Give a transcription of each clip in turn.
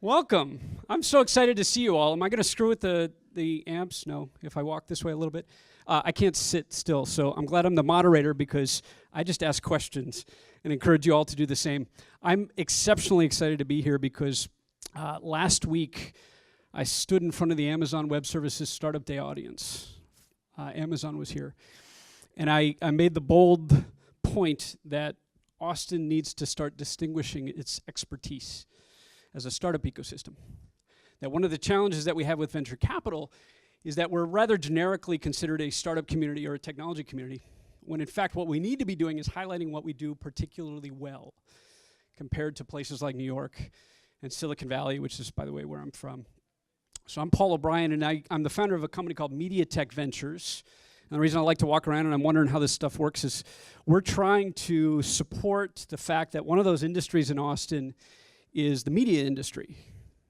Welcome. I'm so excited to see you all. Am I going to screw with the amps? No, if I walk this way a little bit. I can't sit still, so I'm glad I'm the moderator because I just ask questions and encourage you all to do the same. I'm exceptionally excited to be here because last week I stood in front of the Amazon Web Services Startup Day audience. Amazon was here. And I made the bold point that Austin needs to start distinguishing its expertise as a startup ecosystem. That one of the challenges that we have with venture capital is that we're rather generically considered a startup community or a technology community, when in fact what we need to be doing is highlighting what we do particularly well compared to places like New York and Silicon Valley, which is, by the way, where I'm from. So I'm Paul O'Brien, and I'm the founder of a company called MediaTech Ventures. And the reason I like to walk around and I'm wondering how this stuff works is we're trying to support the fact that one of those industries in Austin is the media industry,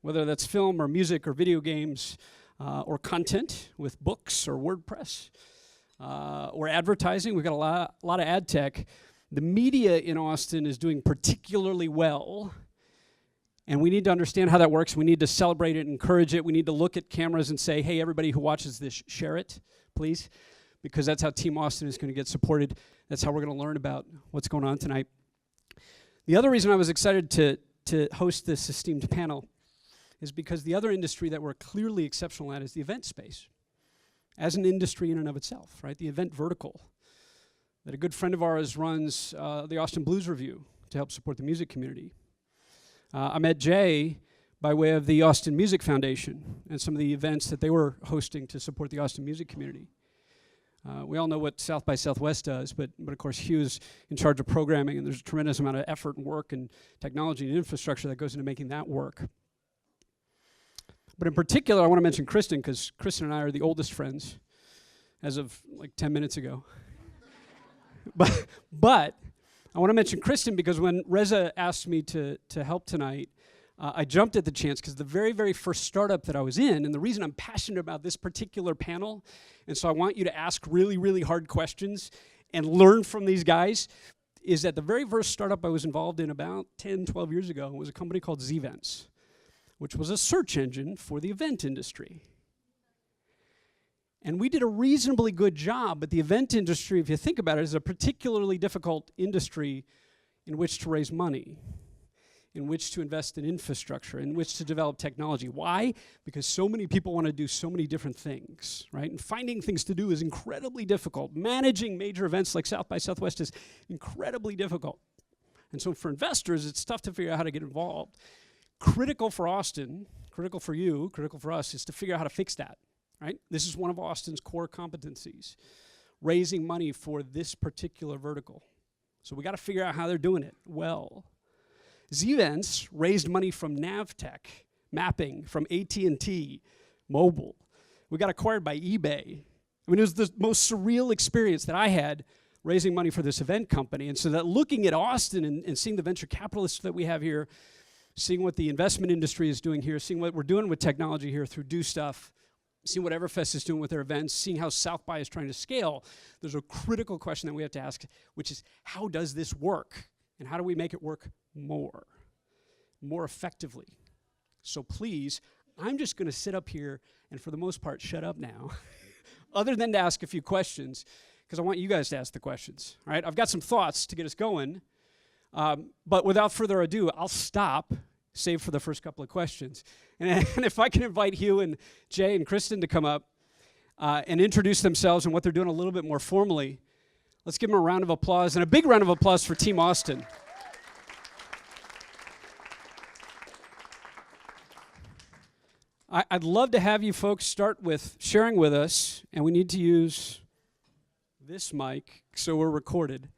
whether that's film or music or video games or content with books or WordPress or advertising. We've got a lot of ad tech. The media in Austin is doing particularly well, and we need to understand how that works. We need to celebrate it and encourage it. We need to look at cameras and say, hey, everybody who watches this, share it, please, because that's how Team Austin is going to get supported. That's how we're going to learn about what's going on tonight. The other reason I was excited to host this esteemed panel is because the other industry that we're clearly exceptional at is the event space, as an industry in and of itself, right? The event vertical that a good friend of ours runs, the Austin Blues Review, to help support the music community. I met Jay by way of the Austin Music Foundation and some of the events that they were hosting to support the Austin music community. We all know what South by Southwest does, but of course Hugh is in charge of programming, and there's a tremendous amount of effort and work and technology and infrastructure that goes into making that work. But in particular, I want to mention Kristin, because Kristin and I are the oldest friends as of like 10 minutes ago. But I want to mention Kristin because when Reza asked me to help tonight, I jumped at the chance because the very, very first startup that I was in, and the reason I'm passionate about this particular panel, and so I want you to ask really, really hard questions and learn from these guys, is that the very first startup I was involved in about 10, 12 years ago was a company called Zvents, which was a search engine for the event industry. And we did a reasonably good job, but the event industry, if you think about it, is a particularly difficult industry in which to raise money, in which to invest in infrastructure, in which to develop technology. Why? Because so many people want to do so many different things, right? And finding things to do is incredibly difficult. Managing major events like South by Southwest is incredibly difficult. And so for investors, it's tough to figure out how to get involved. Critical for Austin, critical for you, critical for us, is to figure out how to fix that, right? This is one of Austin's core competencies, raising money for this particular vertical. So we got to figure out how they're doing it well. Zvents raised money from Navtech, mapping, from AT&T, mobile. We got acquired by eBay. I mean, it was the most surreal experience that I had raising money for this event company. And so that looking at Austin and seeing the venture capitalists that we have here, seeing what the investment industry is doing here, seeing what we're doing with technology here through DoStuff, seeing what Everfest is doing with their events, seeing how South by is trying to scale, there's a critical question that we have to ask, which is, how does this work? And how do we make it work more effectively? So please, I'm just going to sit up here and for the most part shut up now, other than to ask a few questions, because I want you guys to ask the questions. All right, I've got some thoughts to get us going, but without further ado, I'll stop, save for the first couple of questions. And if I can invite Hugh and Jay and Kristin to come up and introduce themselves and what they're doing a little bit more formally, let's give them a round of applause, and a big round of applause for Team Austin. I'd love to have you folks start with sharing with us, and we need to use this mic so we're recorded.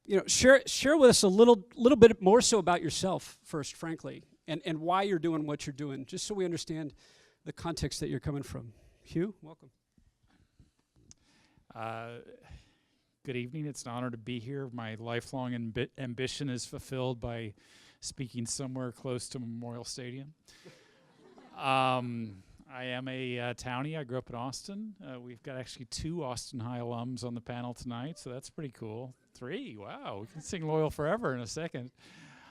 You know, share with us a little bit more so about yourself first, frankly, and why you're doing what you're doing, just so we understand the context that you're coming from. Hugh, welcome. Good evening. It's an honor to be here. My lifelong ambition is fulfilled by speaking somewhere close to Memorial Stadium. I am a townie. I grew up in Austin. We've got actually 2 Austin High alums on the panel tonight, so that's pretty cool. 3, wow. We can sing Loyal Forever in a second.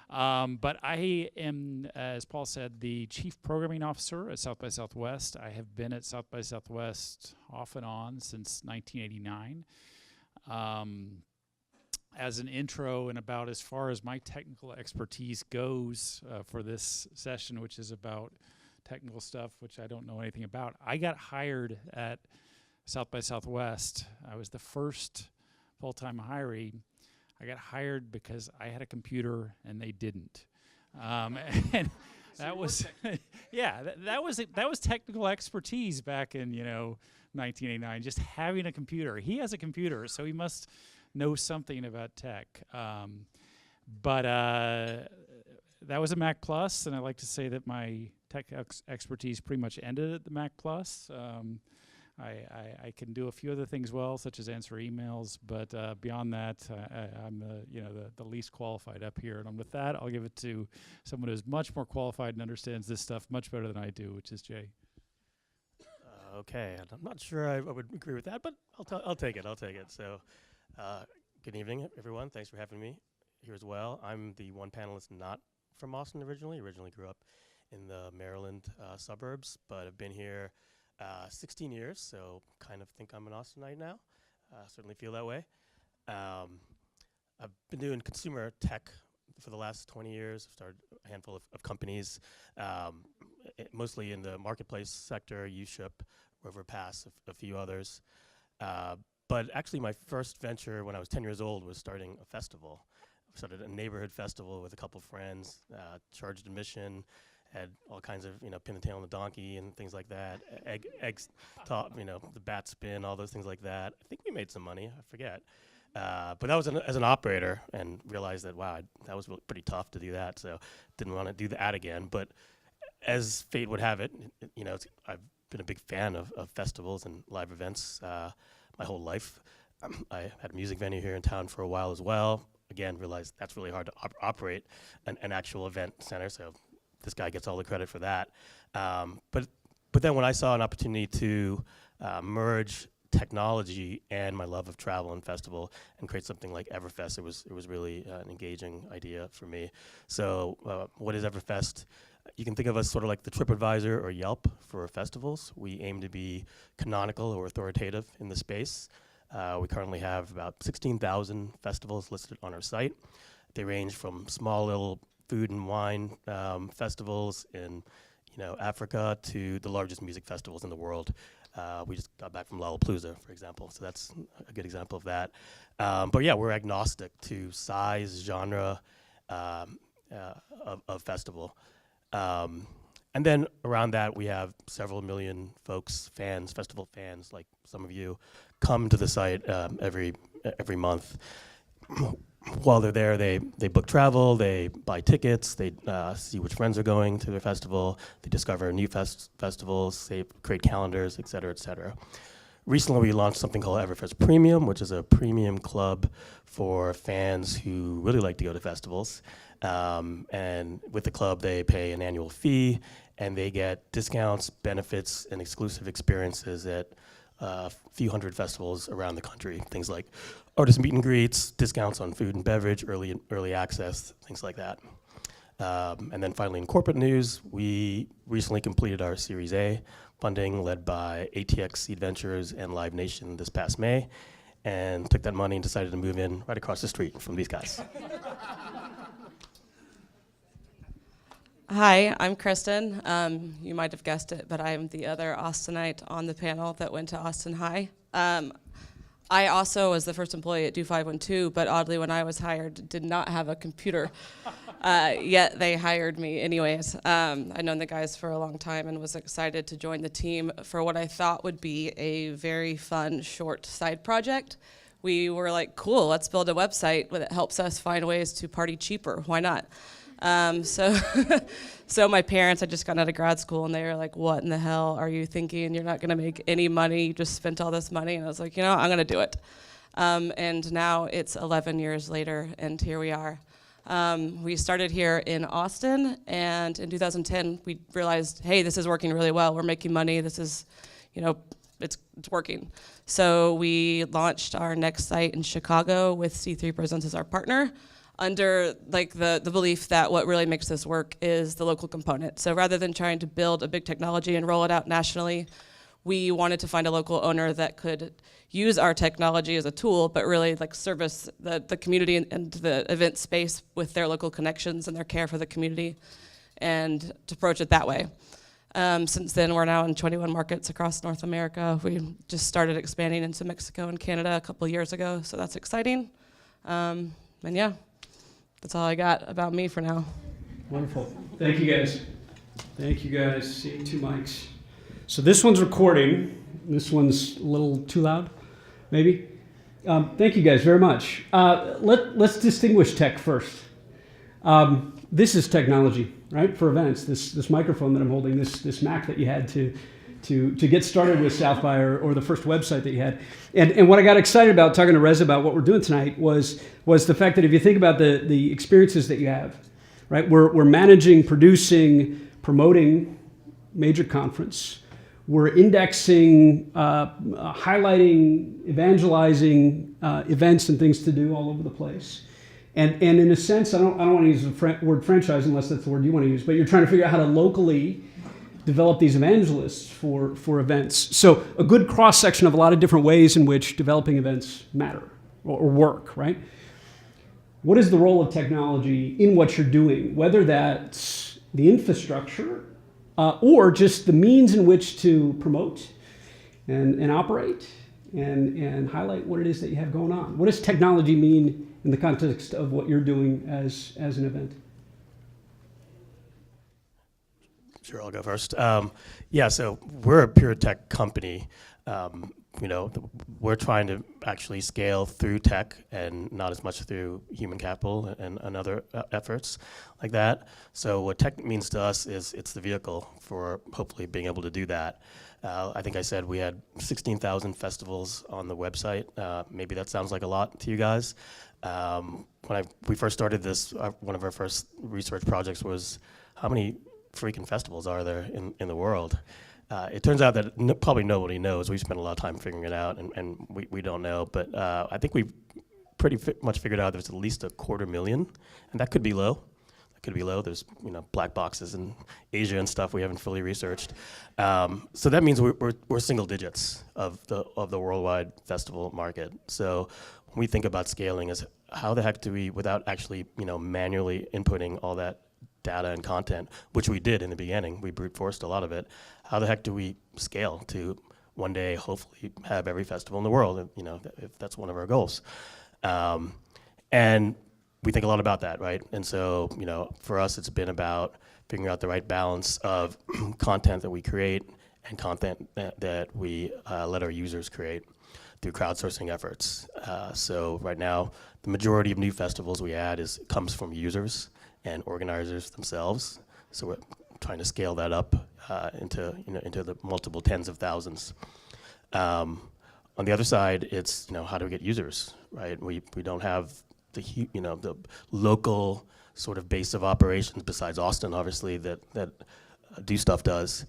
But I am, as Paul said, the Chief Programming Officer at South by Southwest. I have been at South by Southwest off and on since 1989. As an intro and about as far as my technical expertise goes for this session, which is about technical stuff, which I don't know anything about, I got hired at South by Southwest. I was the first full-time hiree. I got hired because I had a computer and they didn't, and that was, yeah, that was technical expertise back in 1989. Just having a computer. He has a computer, so he must know something about tech. But that was a Mac Plus, and I like to say that my tech expertise pretty much ended at the Mac Plus. I can do a few other things well, such as answer emails, but beyond that, I'm the least qualified up here. And with that, I'll give it to someone who's much more qualified and understands this stuff much better than I do, which is Jay. Okay, and I'm not sure I would agree with that, but I'll take it. So, good evening, everyone. Thanks for having me here as well. I'm the one panelist not from Austin originally. Originally grew up in the Maryland suburbs, but I've been here 16 years, so kind of think I'm an Austinite now. Certainly feel that way. I've been doing consumer tech for the last 20 years. I've started a handful of companies, mostly in the marketplace sector, UShip, RoverPass, a few others. But actually my first venture when I was 10 years old was starting a festival. I started a neighborhood festival with a couple friends, charged admission, had all kinds of, pin the tail on the donkey and things like that. Eggs top, the bat spin, all those things like that. I think we made some money, I forget. But that was as an operator, and realized that, wow, that was really pretty tough to do that. So didn't want to do that again. But as fate would have it, I've been a big fan of festivals and live events my whole life. I had a music venue here in town for a while as well. Again, realized that's really hard to operate an actual event center. So this guy gets all the credit for that. But then when I saw an opportunity to merge technology and my love of travel and festival and create something like Everfest, it was really an engaging idea for me. So what is Everfest? You can think of us sort of like the TripAdvisor or Yelp for festivals. We aim to be canonical or authoritative in the space. We currently have about 16,000 festivals listed on our site. They range from small little food and wine festivals in Africa to the largest music festivals in the world. We just got back from Lollapalooza, for example, so that's a good example of that. But yeah, we're agnostic to size, genre of festival. And then around that, we have several million folks, fans, festival fans, like some of you, come to the site every month. While they're there, they book travel, they buy tickets, they see which friends are going to their festival, they discover new festivals, they create calendars, et cetera, et cetera. Recently, we launched something called Everfest Premium, which is a premium club for fans who really like to go to festivals. And with the club, they pay an annual fee, and they get discounts, benefits, and exclusive experiences at a few hundred festivals around the country. Things like artist meet and greets, discounts on food and beverage, early access, things like that. And then finally, in corporate news, we recently completed our Series A funding led by ATX Seed Ventures and Live Nation this past May, and took that money and decided to move in right across the street from these guys. Hi, I'm Kristin. You might have guessed it, but I'm the other Austinite on the panel that went to Austin High. I also was the first employee at Do512, but oddly, when I was hired, did not have a computer. Yet they hired me anyways. I'd known the guys for a long time and was excited to join the team for what I thought would be a very fun, short side project. We were like, cool, let's build a website that helps us find ways to party cheaper. Why not? So my parents had just gotten out of grad school, and they were like, what in the hell are you thinking? You're not going to make any money. You just spent all this money. And I was like, I'm going to do it. And now it's 11 years later, and here we are. We started here in Austin, and in 2010, we realized, hey, this is working really well. We're making money. This is, it's working. So we launched our next site in Chicago with C3 Presents as our partner. under like the belief that what really makes this work is the local component. So rather than trying to build a big technology and roll it out nationally, we wanted to find a local owner that could use our technology as a tool, but really like service the community and the event space with their local connections and their care for the community, and to approach it that way. Since then, we're now in 21 markets across North America. We just started expanding into Mexico and Canada a couple of years ago, so that's exciting. And yeah, that's all I got about me for now. Wonderful. Thank you, guys. Thank you, guys. See, 2 mics. So this one's recording. This one's a little too loud, maybe. Thank you, guys, very much. Let's distinguish tech first. This is technology, right, for events. This microphone that I'm holding, this Mac that you had to get started with South by, or the first website that you had. And what I got excited about talking to Reza about what we're doing tonight was the fact that if you think about the experiences that you have, right, we're managing, producing, promoting major conference. We're indexing, highlighting, evangelizing events and things to do all over the place. And in a sense, I don't want to use the word franchise unless that's the word you want to use, but you're trying to figure out how to locally develop these evangelists for events. So a good cross-section of a lot of different ways in which developing events matter or work, right? What is the role of technology in what you're doing, whether that's the infrastructure or just the means in which to promote and operate and highlight what it is that you have going on? What does technology mean in the context of what you're doing as an event? Sure, I'll go first. Yeah, so we're a pure tech company. We're trying to actually scale through tech and not as much through human capital and other efforts like that. So what tech means to us is it's the vehicle for hopefully being able to do that. I think I said we had 16,000 festivals on the website. Maybe that sounds like a lot to you guys. When we first started this, one of our first research projects was how many freaking festivals are there in the world? It turns out that probably nobody knows. We spent a lot of time figuring it out, and we don't know. But I think we pretty much figured out there's at least 250,000, and that could be low. That could be low. There's black boxes in Asia and stuff we haven't fully researched. So that means we're single digits of the worldwide festival market. So when we think about scaling, is how the heck do we, without actually manually inputting all that data and content, which we did in the beginning, we brute forced a lot of it. How the heck do we scale to one day hopefully have every festival in the world, if that's one of our goals? And we think a lot about that, right? And so, for us, it's been about figuring out the right balance of content that we create and content that we let our users create through crowdsourcing efforts. So right now, the majority of new festivals we add comes from users and organizers themselves. So we're trying to scale that up into the multiple tens of thousands. On the other side, it's how do we get users, right? We don't have the local sort of base of operations besides Austin, obviously, that DoStuff does.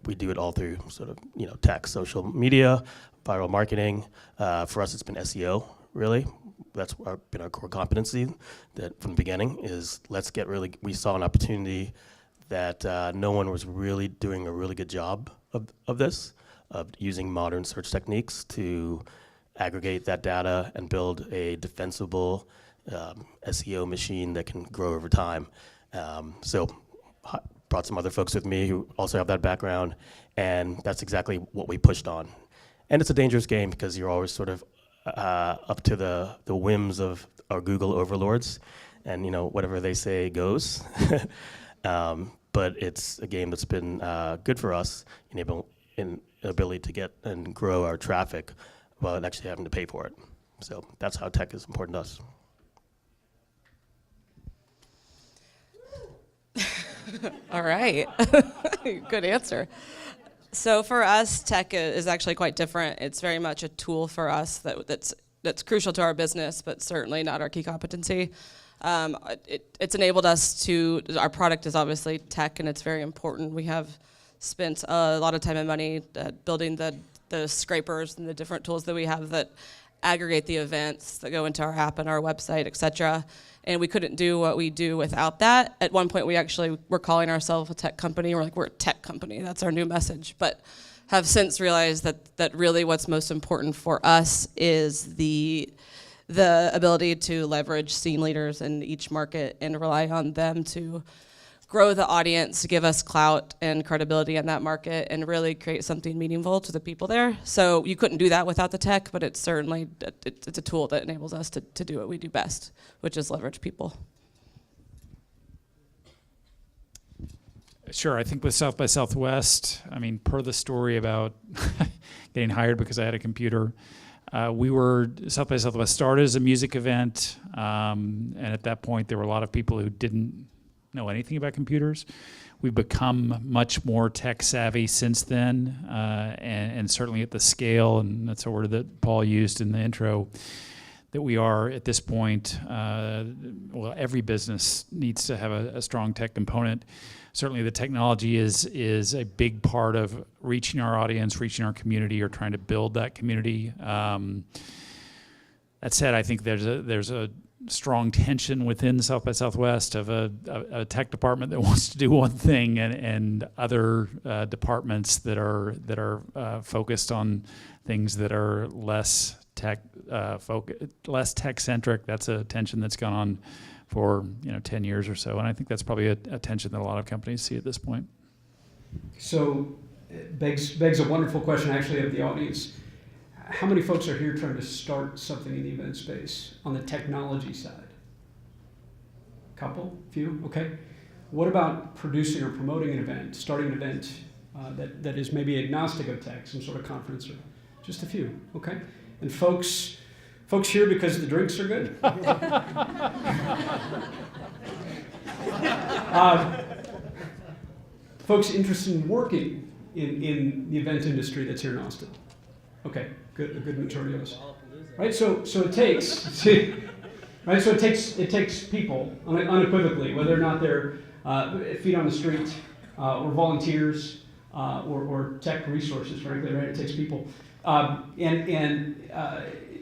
We do it all through sort of tech, social media, viral marketing. For us, it's been SEO, really. That's been our core competency. That from the beginning is we saw an opportunity that no one was really doing a really good job of this, of using modern search techniques to aggregate that data and build a defensible SEO machine that can grow over time. So brought some other folks with me who also have that background, and that's exactly what we pushed on. And it's a dangerous game because you're always sort of up to the whims of our Google overlords, and whatever they say goes. But it's a game that's been good for us in ability to get and grow our traffic without actually having to pay for it. So that's how tech is important to us. All right. Good answer. So for us, tech is actually quite different. It's very much a tool for us that's crucial to our business, but certainly not our key competency. It's enabled us to, our product is obviously tech, and it's very important. We have spent a lot of time and money building the scrapers and the different tools that we have that aggregate the events that go into our app and our website, et cetera. And we couldn't do what we do without that. At one point, we actually were calling ourselves a tech company. We're like, we're a tech company. That's our new message. But have since realized that really what's most important for us is the ability to leverage scene leaders in each market and rely on them to grow the audience, give us clout and credibility in that market, and really create something meaningful to the people there. So you couldn't do that without the tech, but it's certainly it's a tool that enables us to do what we do best, which is leverage people. Sure, I think with South by Southwest, I mean, per the story about getting hired because I had a computer, South by Southwest started as a music event, and at that point there were a lot of people who didn't know anything about computers. We've become much more tech savvy since then, and certainly at the scale, and that's a word that Paul used in the intro, that we are at this point. Well, every business needs to have a strong tech component. Certainly the technology is a big part of reaching our audience, reaching our community, or trying to build that community. That said, I think there's a strong tension within South by Southwest of a tech department that wants to do one thing, and other departments that are focused on things that are less tech centric. That's a tension that's gone on for 10 years or so, and I think that's probably a tension that a lot of companies see at this point. So it begs a wonderful question actually of the audience. How many folks are here trying to start something in the event space on the technology side? Couple? Few? Okay. What about producing or promoting an event, starting an event that is maybe agnostic of tech, some sort of conference, or just a few? Okay. And folks here because the drinks are good? Folks interested in working in the event industry that's here in Austin? Okay, good. A good majority of us, right? So it takes, right? So it takes people unequivocally, whether or not they're feet on the street or volunteers or tech resources. Frankly, right? It takes people, and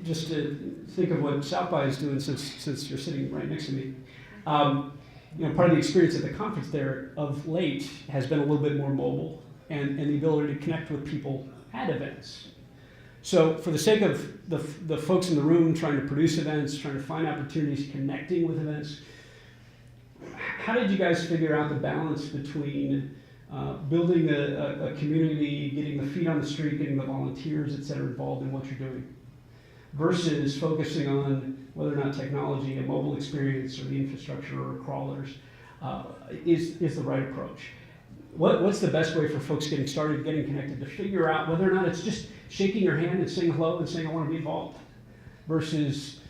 just to think of what South by is doing, since you're sitting right next to me. Part of the experience at the conference there of late has been a little bit more mobile and the ability to connect with people at events. So for the sake of the folks in the room trying to produce events, trying to find opportunities, connecting with events, how did you guys figure out the balance between building a community, getting the feet on the street, getting the volunteers, et cetera, involved in what you're doing, versus focusing on whether or not technology, a mobile experience, or the infrastructure, or crawlers is the right approach? What's the best way for folks getting started, getting connected, to figure out whether or not it's just shaking your hand and saying hello and saying I want to be involved, versus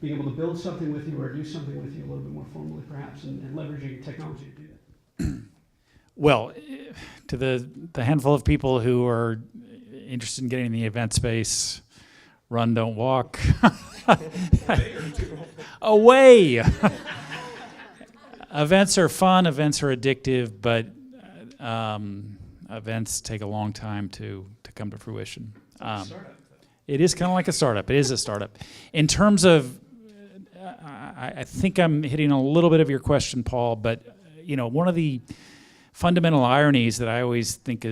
being able to build something with you or do something with you a little bit more formally perhaps, and leveraging technology to do that? Well, to the handful of people who are interested in getting in the event space, run, don't walk. Away! Events are fun, events are addictive, but events take a long time to come to fruition. It is kind of like a startup. It is a startup. In terms of, I think I'm hitting a little bit of your question, Paul, but one of the fundamental ironies that I always think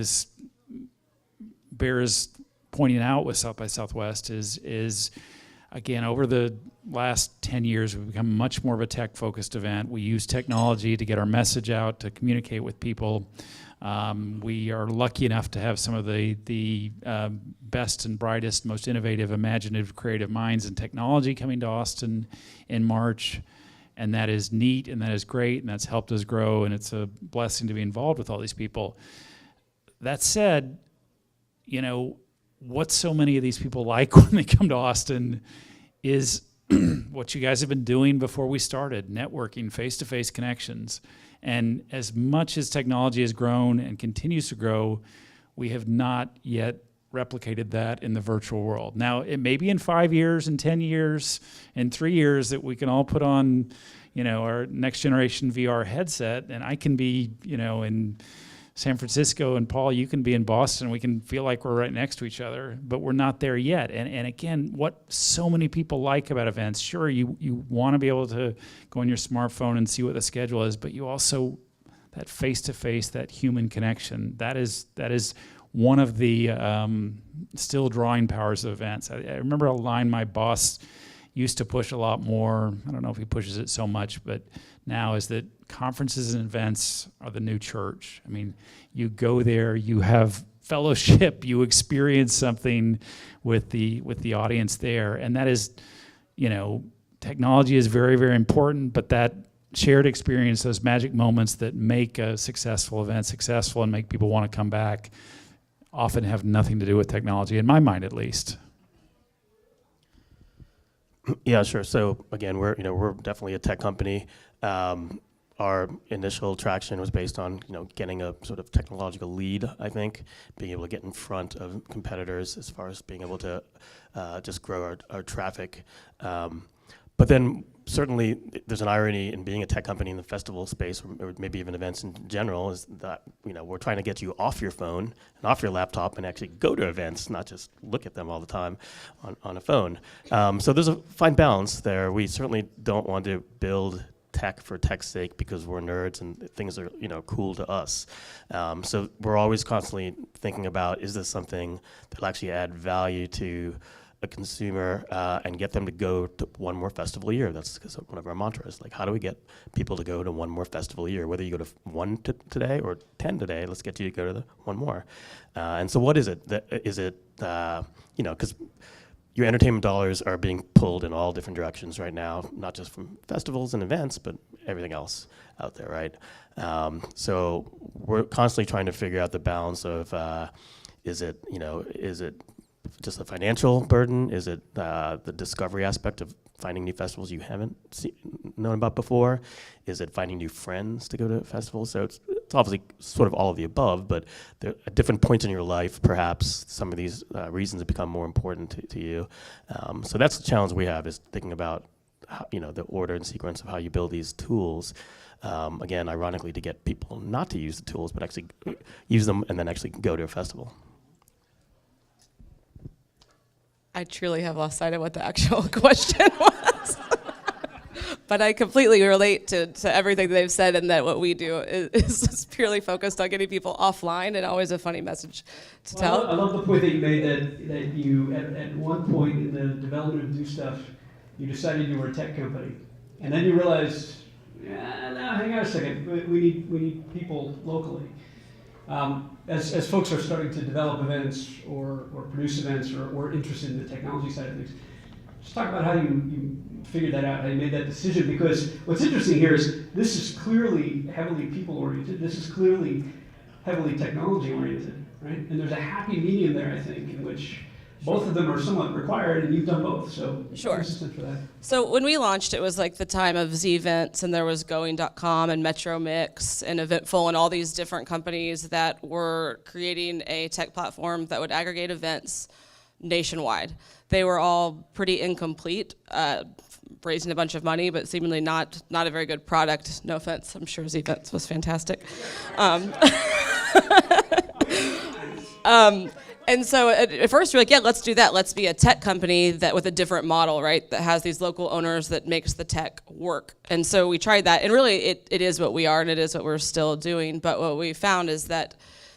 bears pointing out with South by Southwest is again, over the last 10 years, we've become much more of a tech-focused event. We use technology to get our message out, to communicate with people. We are lucky enough to have some of the best and brightest, most innovative, imaginative, creative minds in technology coming to Austin in March. And that is neat, and that is great, and that's helped us grow, and it's a blessing to be involved with all these people. That said, what so many of these people like when they come to Austin is what you guys have been doing before we started, networking, face-to-face connections. And as much as technology has grown and continues to grow, we have not yet replicated that in the virtual world. Now, it may be in 5 years, in 10 years, in 3 years that we can all put on, our next generation VR headset, and I can be, in San Francisco, and Paul, you can be in Boston. We can feel like we're right next to each other, but we're not there yet. And again, what so many people like about events, sure, you want to be able to go on your smartphone and see what the schedule is, but you also, that face-to-face, that human connection, that is one of the still drawing powers of events. I remember a line my boss used to push a lot more. I don't know if he pushes it so much, but now is that conferences and events are the new church. I mean, you go there, you have fellowship, you experience something with the audience there, and that is, technology is very, very important, but that shared experience, those magic moments that make a successful event successful and make people want to come back, often have nothing to do with technology, in my mind at least. Yeah, sure. So again, we're definitely a tech company. Our initial traction was based on getting a sort of technological lead. I think being able to get in front of competitors as far as being able to just grow our traffic. But then certainly there's an irony in being a tech company in the festival space, or maybe even events in general, is that we're trying to get you off your phone and off your laptop and actually go to events, not just look at them all the time on a phone. So there's a fine balance there. We certainly don't want to build tech for tech's sake because we're nerds and things are cool to us. So we're always constantly thinking about, is this something that'll actually add value to a consumer and get them to go to one more festival a year? That's one of our mantras. Like, how do we get people to go to one more festival a year? Whether you go to one today or 10 today, let's get you to go to the one more. And so what is it? Is it, because your entertainment dollars are being pulled in all different directions right now, not just from festivals and events, but everything else out there, right? So we're constantly trying to figure out the balance of, is it just a financial burden? Is it the discovery aspect of finding new festivals you haven't known about before? Is it finding new friends to go to festivals? So it's obviously sort of all of the above, but there, at different points in your life, perhaps some of these reasons have become more important to you. So that's the challenge we have, is thinking about how, the order and sequence of how you build these tools. Again, ironically, to get people not to use the tools, but actually use them and then actually go to a festival. I truly have lost sight of what the actual question was. But I completely relate to everything they've said, and that what we do is purely focused on getting people offline, and always a funny message to tell. I love the point that you made, that you, at one point in the development of DoStuff, you decided you were a tech company. And then you realized, no, hang on a second, we need people locally. As folks are starting to develop events or produce events or interested in the technology side of things, just talk about how you figured that out, how you made that decision. Because what's interesting here is this is clearly heavily people-oriented. This is clearly heavily technology-oriented, right? And there's a happy medium there, I think, in which both of them are somewhat required, and you've done both. So sure. Consistent for that. So when we launched, it was like the time of Z-Events, and there was Going.com and Metro Mix and Eventful and all these different companies that were creating a tech platform that would aggregate events nationwide. They were all pretty incomplete, raising a bunch of money, but seemingly not a very good product. No offense, I'm sure Z-Events was fantastic. And so at first we're like, yeah, let's do that. Let's be a tech company that with a different model, right? That has these local owners that makes the tech work. And so we tried that, and really it is what we are, and it is what we're still doing. But what we found is that,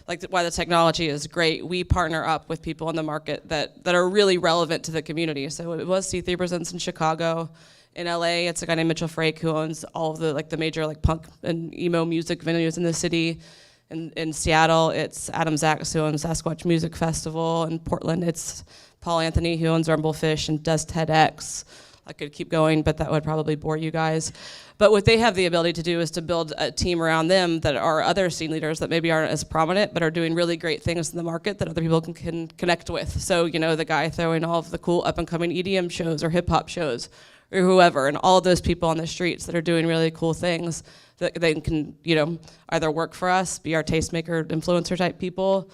like, why the technology is great, we partner up with people in the market that are really relevant to the community. So it was C3 Presents in Chicago. In LA, it's a guy named Mitchell Frake who owns all of the major punk and emo music venues in the city. In Seattle, it's Adam Zaks who owns Sasquatch Music Festival. In Portland, it's Paul Anthony who owns Rumblefish and does TEDx. I could keep going, but that would probably bore you guys. But what they have the ability to do is to build a team around them that are other scene leaders that maybe aren't as prominent, but are doing really great things in the market that other people can connect with. So, the guy throwing all of the cool up-and-coming EDM shows or hip-hop shows or whoever, and all of those people on the streets that are doing really cool things that they can, either work for us, be our tastemaker, influencer type people,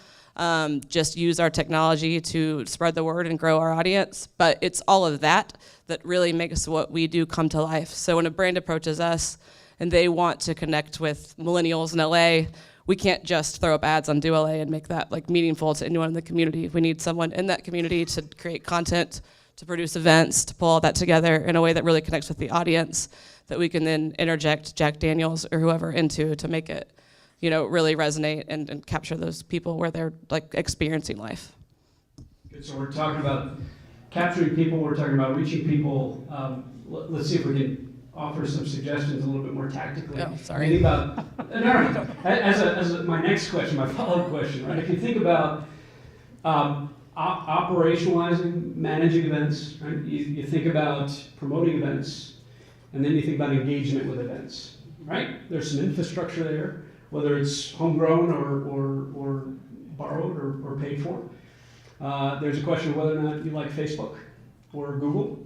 just use our technology to spread the word and grow our audience. But it's all of that really makes what we do come to life. So when a brand approaches us and they want to connect with millennials in LA, we can't just throw up ads on DuLA and make that like meaningful to anyone in the community. We need someone in that community to create content, to produce events, to pull all that together in a way that really connects with the audience, that we can then interject Jack Daniels or whoever into to make it, you know, really resonate and capture those people where they're like experiencing life. Good. So we're talking about capturing people, we're talking about reaching people. Let's see if we can offer some suggestions a little bit more tactically. Oh, sorry. Think about, no. As my next question, my follow-up question, right? If you think about operationalizing, managing events, right? You think about promoting events, and then you think about engagement with events, right? There's some infrastructure there, whether it's homegrown or borrowed or paid for. There's a question of whether or not you like Facebook or Google.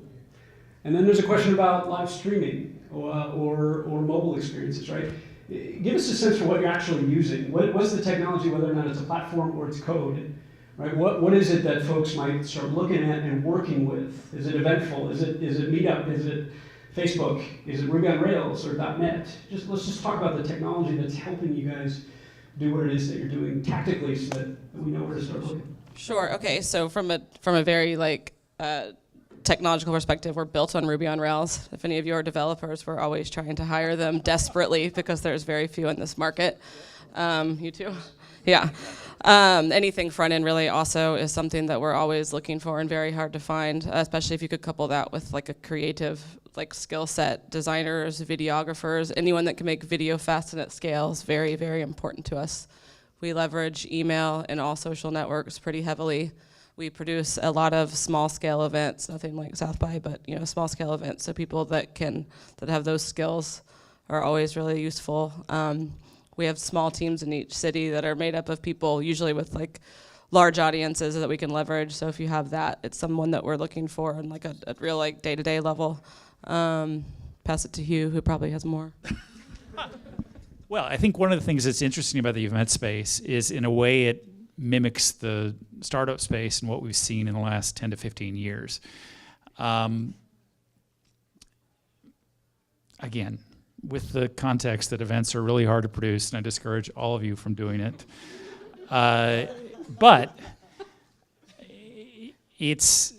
And then there's a question about live streaming or mobile experiences, right? Give us a sense for what you're actually using. What's the technology, whether or not it's a platform or it's code, right? What is it that folks might start looking at and working with? Is it Eventful? Is it Meetup? Is it Facebook? Is it Ruby on Rails or .NET? Let's just talk about the technology that's helping you guys do what it is that you're doing tactically so that we know where to start looking. Sure. Okay. So from a very like technological perspective, we're built on Ruby on Rails. If any of you are developers, we're always trying to hire them desperately because there's very few in this market. You too? Yeah. Anything front end really also is something that we're always looking for and very hard to find, especially if you could couple that with like a creative like skill set. Designers, videographers, anyone that can make video fast and at scale is very, very important to us. We leverage email and all social networks pretty heavily. We produce a lot of small-scale events, nothing like South by, but you know, small-scale events. So people that have those skills are always really useful. We have small teams in each city that are made up of people, usually with like large audiences that we can leverage. So if you have that, it's someone that we're looking for on like a real like day-to-day level. Pass it to Hugh, who probably has more. Well, I think one of the things that's interesting about the event space is, in a way, it mimics the startup space and what we've seen in the last 10 to 15 years. Again, with the context that events are really hard to produce, and I discourage all of you from doing it. But it's,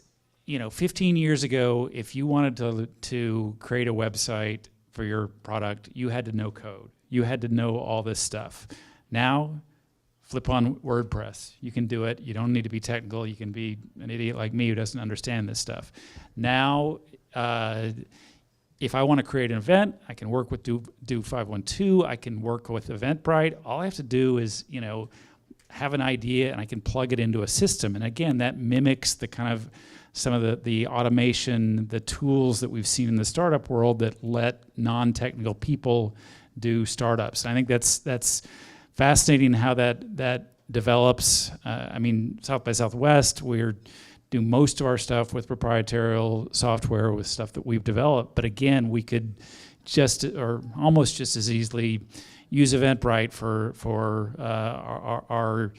15 years ago, if you wanted to create a website for your product, you had to know code. You had to know all this stuff. Now, flip on WordPress. You can do it. You don't need to be technical. You can be an idiot like me who doesn't understand this stuff. Now, if I want to create an event, I can work with Do512. I can work with Eventbrite. All I have to do is, have an idea, and I can plug it into a system. And again, that mimics the kind of some of the automation, the tools that we've seen in the startup world that let non-technical people do startups. And I think that's fascinating how that develops. South by Southwest, we're do most of our stuff with proprietary software, with stuff that we've developed. But again, we could just, or almost just as easily, use Eventbrite for our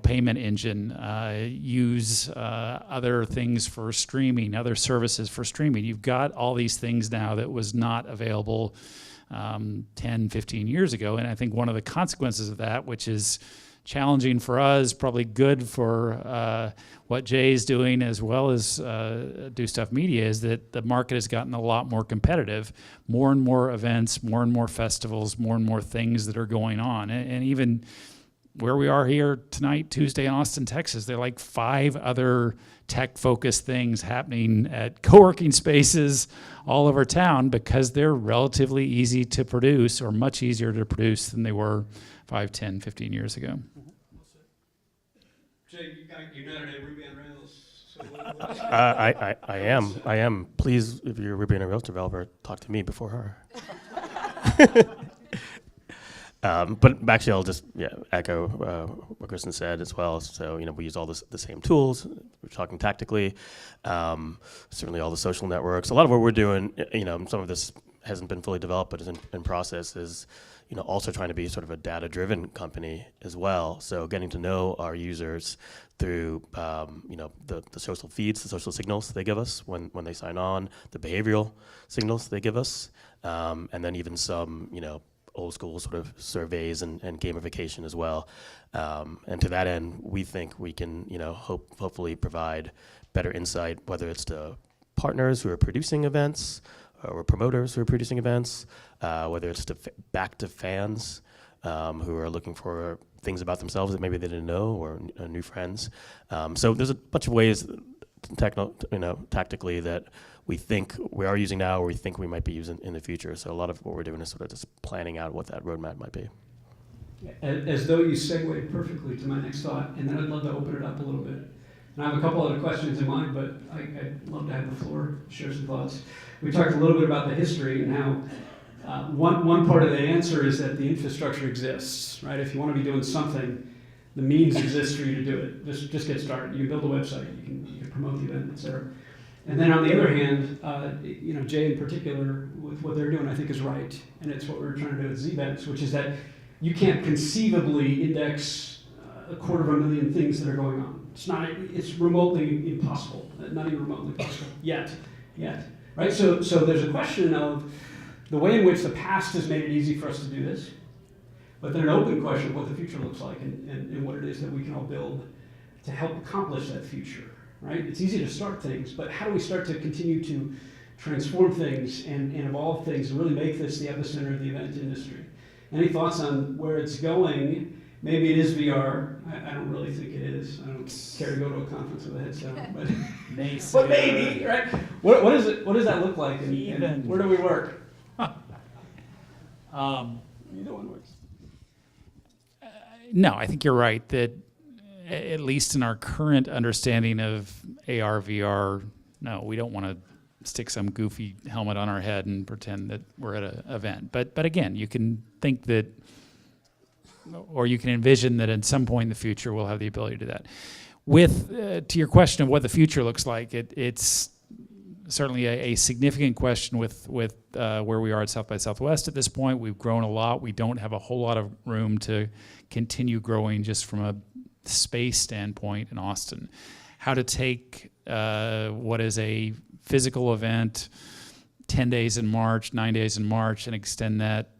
payment engine, use other things for streaming, other services for streaming. You've got all these things now that was not available 10, 15 years ago. And I think one of the consequences of that, which is challenging for us, probably good for what Jay's doing as well as DoStuff Media, is that the market has gotten a lot more competitive. More and more events, more and more festivals, more and more things that are going on. And even where we are here tonight, Tuesday in Austin, Texas, there are like 5 other tech-focused things happening at co-working spaces all over town because they're relatively easy to produce, or much easier to produce than they were 5, 10, 15 years ago. Jay, you're not a Ruby on Rails. So I am. Please, if you're a Ruby on Rails developer, talk to me before her. But actually, I'll just echo what Kristin said as well. So we use all the same tools. We're talking tactically. Certainly, all the social networks. A lot of what we're doing, some of this hasn't been fully developed, but is in process. Is also trying to be sort of a data-driven company as well. So getting to know our users through the social feeds, the social signals they give us when they sign on, the behavioral signals they give us, and then even some old school sort of surveys and gamification as well. And to that end, we think we can, hopefully provide better insight, whether it's to partners who are producing events or promoters who are producing events, whether it's to back to fans who are looking for things about themselves that maybe they didn't know, or new friends. So there's a bunch of ways, tactically, that we think we are using now, or we think we might be using in the future. So a lot of what we're doing is sort of just planning out what that roadmap might be. As though you segued perfectly to my next thought, and then I'd love to open it up a little bit. And I have a couple other questions in mind, but I'd love to have the floor, share some thoughts. We talked a little bit about the history and how one part of the answer is that the infrastructure exists, right? If you want to be doing something, the means exist for you to do it. Just get started. You can build a website, you can promote the event, et cetera. And then on the other hand, Jay in particular, with what they're doing, I think is right. And it's what we're trying to do with Z-Events, which is that you can't conceivably index 250,000 things that are going on. It's remotely impossible, not even remotely possible, yet, right? So there's a question of the way in which the past has made it easy for us to do this, but then an open question of what the future looks like and what it is that we can all build to help accomplish that future, right? It's easy to start things, but how do we start to continue to transform things and evolve things and really make this the epicenter of the event industry? Any thoughts on where it's going? Maybe it is VR. I don't really think it is. I don't care to go to a conference with a headset on, but maybe, right? What does that look like, and where do we work? Either one works. No, I think you're right that at least in our current understanding of AR, VR, no, we don't want to stick some goofy helmet on our head and pretend that we're at an event. But again, you can think that, or you can envision that at some point in the future we'll have the ability to do that. With to your question of what the future looks like, it's certainly a significant question with where we are at South by Southwest at this point. We've grown a lot. We don't have a whole lot of room to continue growing just from a space standpoint in Austin. How to take what is a physical event, 10 days in March, 9 days in March, and extend that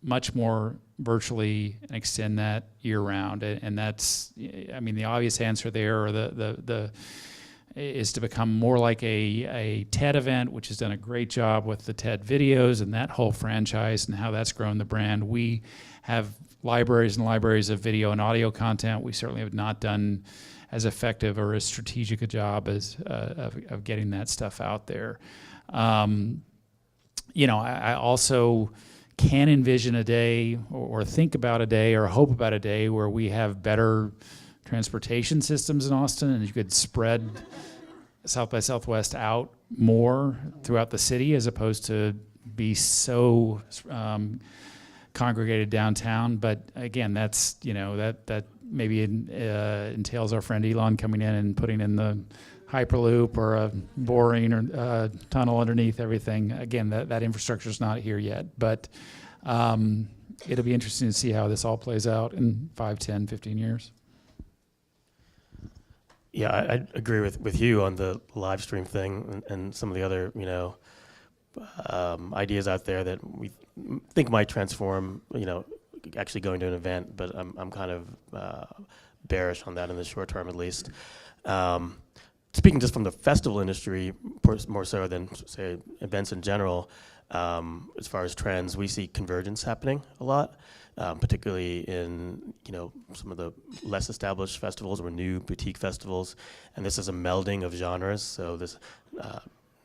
much more virtually and extend that year round. And that's, I mean, the obvious answer there, or the is to become more like a TED event, which has done a great job with the TED videos and that whole franchise and how that's grown the brand. We have libraries and libraries of video and audio content. We certainly have not done as effective or as strategic a job as of getting that stuff out there. I also can envision a day or think about a day or hope about a day where we have better transportation systems in Austin, and you could spread South by Southwest out more throughout the city as opposed to be so congregated downtown. But again, that's, that maybe entails our friend Elon coming in and putting in the Hyperloop or a boring or tunnel underneath everything. Again, that infrastructure is not here yet, but it'll be interesting to see how this all plays out in 5, 10, 15 years. Yeah, I agree with Hugh on the live stream thing and some of the other, ideas out there that we think might transform, actually going to an event, but I'm kind of bearish on that in the short term, at least. Speaking just from the festival industry, more so than, say, events in general, as far as trends, we see convergence happening a lot, particularly in, some of the less established festivals or new boutique festivals. And this is a melding of genres, so this,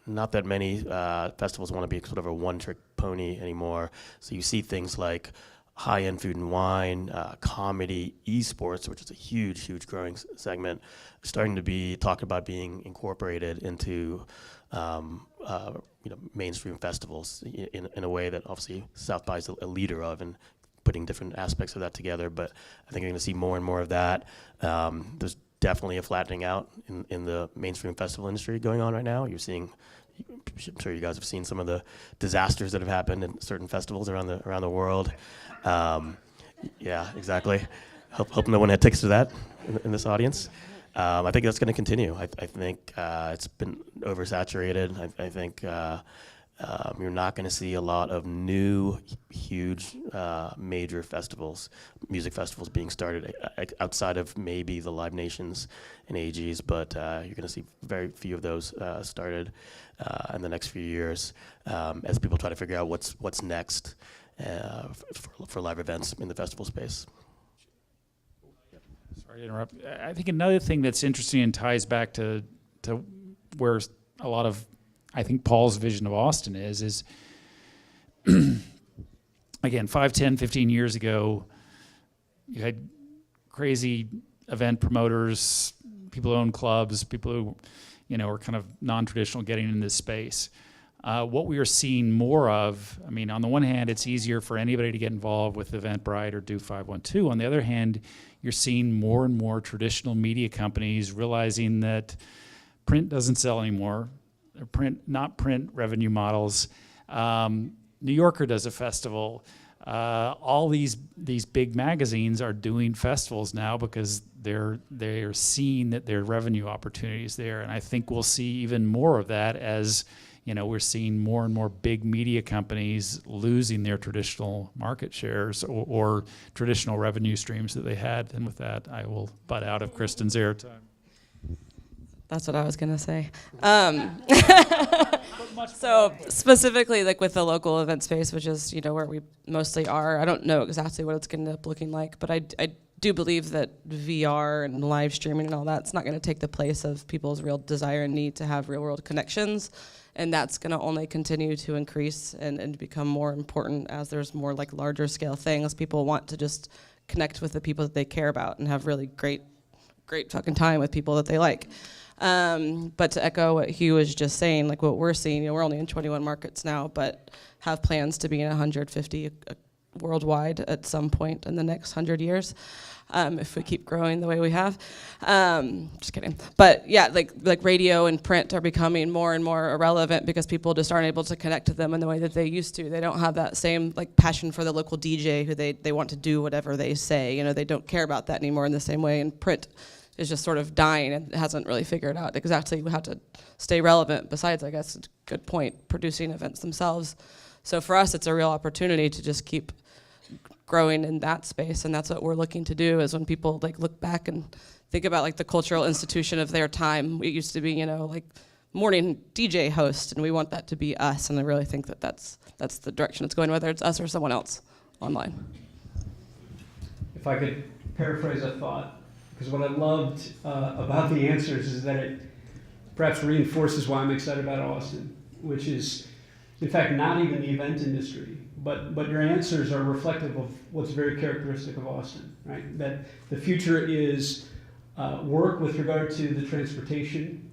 not that many festivals want to be sort of a one-trick pony anymore. So you see things like high-end food and wine, comedy, esports, which is a huge growing segment, starting to be talked about being incorporated into mainstream festivals in a way that obviously South by is a leader of, and putting different aspects of that together. But I think you're going to see more and more of that. There's definitely a flattening out in the mainstream festival industry going on right now. You're seeing, I'm sure you guys have seen some of the disasters that have happened in certain festivals around the world. Yeah, exactly. Hope no one had tickets to that in this audience. I think that's going to continue. I think it's been oversaturated. I think You're not going to see a lot of new, huge, major festivals, music festivals being started outside of maybe the Live Nations and AGs, but you're going to see very few of those started in the next few years as people try to figure out what's next for live events in the festival space. Sorry to interrupt. I think another thing that's interesting and ties back to where a lot of, I think, Paul's vision of Austin is again, 5, 10, 15 years ago, you had crazy event promoters, people who own clubs, people who, are kind of non-traditional getting in this space. What we are seeing more of, I mean, on the one hand, it's easier for anybody to get involved with Eventbrite or Do512. On the other hand, you're seeing more and more traditional media companies realizing that print doesn't sell anymore. Not print revenue models. New Yorker does a festival. All these big magazines are doing festivals now because they're seeing that there are revenue opportunities there, and I think we'll see even more of that as we're seeing more and more big media companies losing their traditional market shares or traditional revenue streams that they had. And with that, I will butt out of Kristin's airtime. That's what I was gonna say. So specifically, like with the local event space, which is where we mostly are, I don't know exactly what it's gonna end up looking like, but I do believe that VR and live streaming and all that's not gonna take the place of people's real desire and need to have real world connections, and that's gonna only continue to increase and become more important as there's more like larger scale things. People want to just connect with the people that they care about and have really great fucking time with people that they like. But to echo what Hugh was just saying, like what we're seeing, we're only in 21 markets now, but have plans to be in 150 worldwide at some point in the next 100 years, if we keep growing the way we have. Just kidding. But yeah, like radio and print are becoming more and more irrelevant because people just aren't able to connect to them in the way that they used to. They don't have that same like passion for the local DJ who they want to do whatever they say. They don't care about that anymore in the same way, and print is just sort of dying and hasn't really figured out exactly how to stay relevant, besides, I guess, it's a good point, producing events themselves. So for us, it's a real opportunity to just keep growing in that space, and that's what we're looking to do, is when people like look back and think about like the cultural institution of their time. It used to be, like morning DJ host, and we want that to be us, and I really think that that's the direction it's going, whether it's us or someone else online. If I could paraphrase a thought, because what I loved about the answers is that it perhaps reinforces why I'm excited about Austin, which is, in fact, not even the event industry, but your answers are reflective of what's very characteristic of Austin, right? That the future is work with regard to the transportation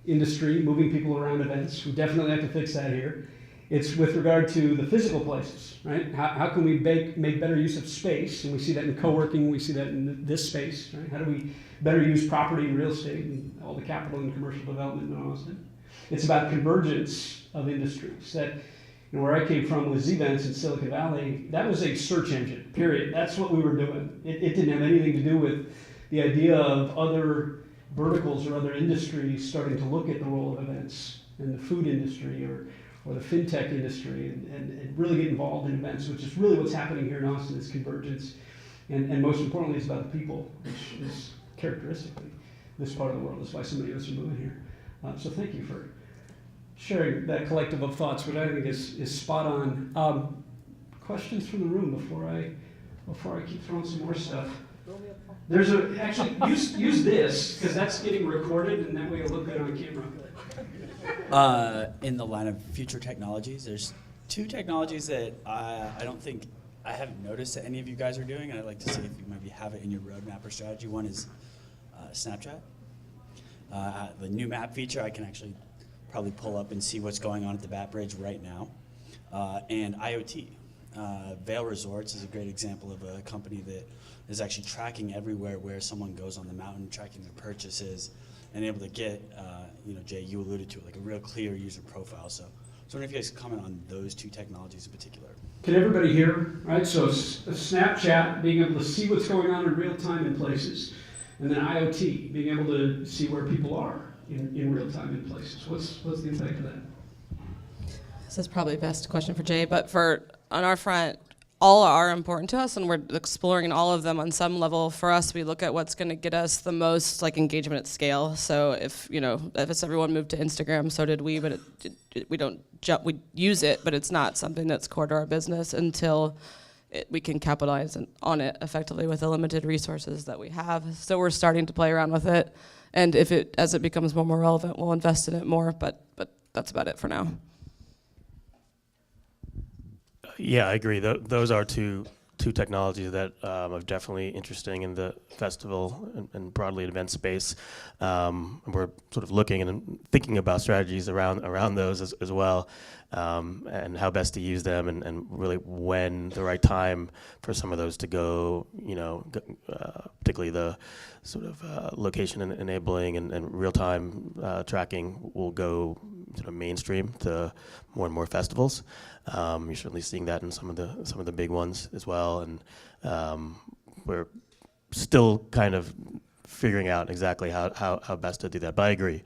industry, moving people around events. We definitely have to fix that here. It's with regard to the physical places, right? How can we make better use of space? And we see that in co-working, we see that in this space, right? How do we better use property and real estate and all the capital and commercial development in Austin? It's about convergence of industries. That, where I came from with Z-Vents in Silicon Valley, that was a search engine, period. That's what we were doing. It didn't have anything to do with the idea of other verticals or other industries starting to look at the role of events in the food industry or the fintech industry and really get involved in events, which is really what's happening here in Austin, is convergence. And most importantly, it's about the people, which is characteristically this part of the world. That's why so many of us are moving here. So thank you for sharing that collective of thoughts, which I think is spot on. Questions from the room before I keep throwing some more stuff? There's actually use this, because that's getting recorded, and that way it'll look good on camera. In the line of future technologies, there's two technologies that I don't think I haven't noticed that any of you guys are doing, and I'd like to see if you maybe have it in your roadmap or strategy. One is Snapchat. The new map feature, I can actually probably pull up and see what's going on at the Bat Bridge right now. And IoT. Vail Resorts is a great example of a company that is actually tracking everywhere where someone goes on the mountain, tracking their purchases, and able to get, Jay, you alluded to it, like a real clear user profile. So I was wondering if you guys could comment on those two technologies in particular. Can everybody hear? Right, so Snapchat, being able to see what's going on in real time in places, and then IoT, being able to see where people are in real time in places. What's the impact of that? This is probably best question for Jay, but on our front, all are important to us, and we're exploring all of them on some level. For us, we look at what's going to get us the most engagement at scale. So if it's everyone moved to Instagram, so did we, but we use it, but it's not something that's core to our business until we can capitalize on it effectively with the limited resources that we have. So we're starting to play around with it, and as it becomes more relevant, we'll invest in it more. But that's about it for now. Yeah, I agree. Those are two technologies that are definitely interesting in the festival and broadly event space. We're sort of looking and thinking about strategies around those as well, and how best to use them, and really when the right time for some of those to go, particularly the sort of location enabling and real-time tracking will go sort of mainstream to more and more festivals. You're certainly seeing that in some of the big ones as well, and we're still kind of figuring out exactly how best to do that. But I agree,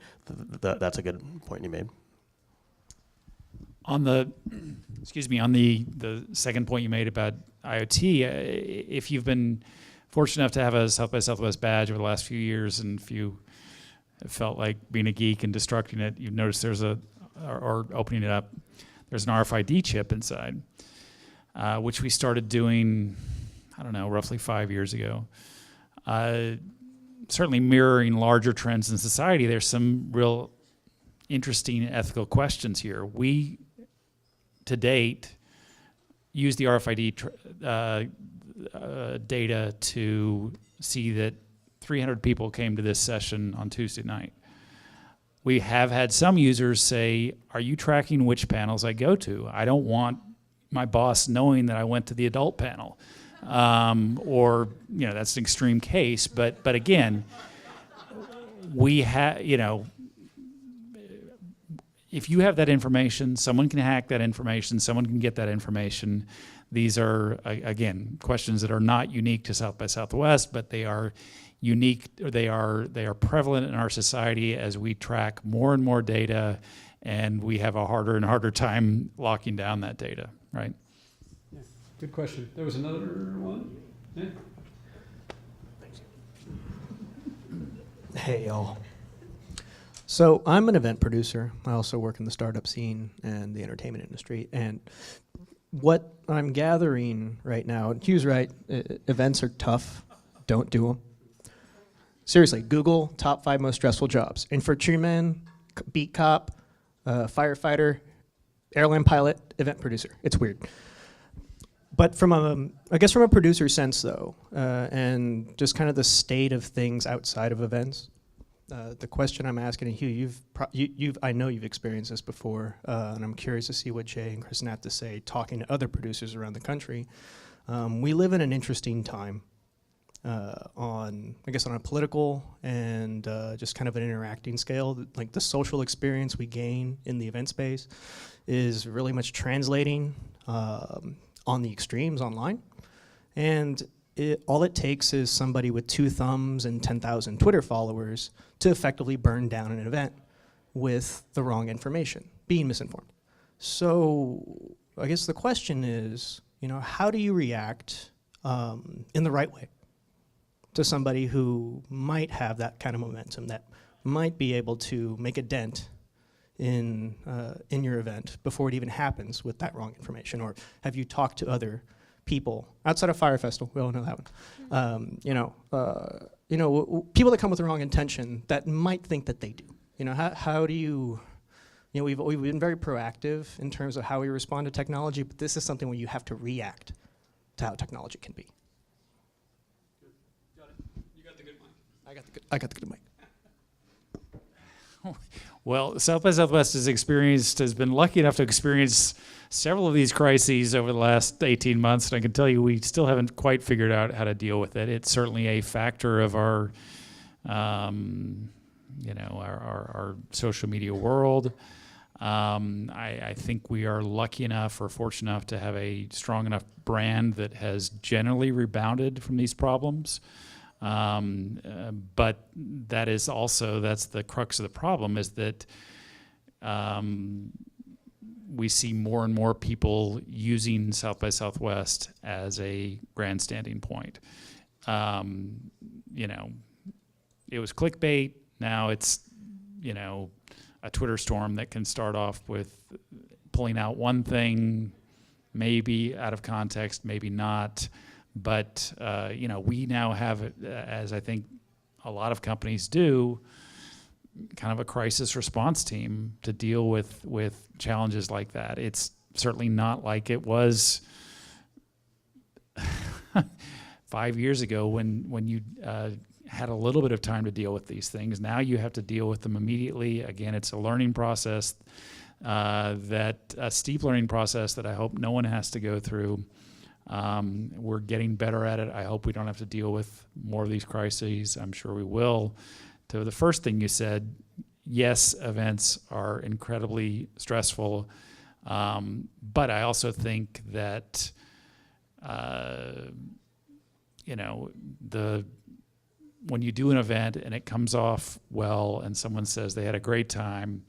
that's a good point you made. On the second point you made about IoT, if you've been fortunate enough to have a South by Southwest badge over the last few years, and if you have felt like being a geek and destructing it, you've noticed or opening it up, there's an RFID chip inside, which we started doing, roughly 5 years ago. Certainly mirroring larger trends in society, there's some real interesting ethical questions here. We, to date, use the RFID data to see that 300 people came to this session on Tuesday night. We have had some users say, are you tracking which panels I go to? I don't want my boss knowing that I went to the adult panel. Or, that's an extreme case, but again, we have, if you have that information, someone can hack that information, someone can get that information. These are, again, questions that are not unique to South by Southwest, but they are unique, or they are prevalent in our society as we track more and more data, and we have a harder and harder time locking down that data, right? Yeah, good question. There was another one? Yeah. Hey, y'all. So I'm an event producer. I also work in the startup scene and the entertainment industry. And what I'm gathering right now, and Hugh's right, events are tough. Don't do them. Seriously, Google top 5 most stressful jobs. Infantryman, beat cop, firefighter, airline pilot, event producer. It's weird. But from a producer sense though, and just kind of the state of things outside of events, the question I'm asking, Hugh, I know you've experienced this before, and I'm curious to see what Jay and Kristin have to say, talking to other producers around the country. We live in an interesting time on a political and just kind of an interacting scale. Like the social experience we gain in the event space is really much translating on the extremes online. And all it takes is somebody with 2 thumbs and 10,000 Twitter followers to effectively burn down an event with the wrong information, being misinformed. So I guess the question is, how do you react in the right way to somebody who might have that kind of momentum, that might be able to make a dent in your event before it even happens with that wrong information? Or have you talked to other people outside of Fire Festival? We all know that one. People that come with the wrong intention that might think that they do. How do you? We've been very proactive in terms of how we respond to technology, but this is something where you have to react to how technology can be. Got it. You got the good mic. I got the good mic. Well, South by Southwest has been lucky enough to experience several of these crises over the last 18 months, and I can tell you we still haven't quite figured out how to deal with it. It's certainly a factor of our, our social media world. I think we are lucky enough or fortunate enough to have a strong enough brand that has generally rebounded from these problems. But that's the crux of the problem, is that we see more and more people using South by Southwest as a grandstanding point. You know, it was clickbait. Now it's, you know, a Twitter storm that can start off with pulling out one thing, maybe out of context, maybe not. But, you know, we now have, as I think a lot of companies do, kind of a crisis response team to deal with challenges like that. It's certainly not like it was 5 years ago when you had a little bit of time to deal with these things. Now you have to deal with them immediately. Again, it's a learning process, a steep learning process that I hope no one has to go through. We're getting better at it. I hope we don't have to deal with more of these crises. I'm sure we will. To the first thing you said, yes, events are incredibly stressful, but I also think that you know, when you do an event and it comes off well, and someone says they had a great time,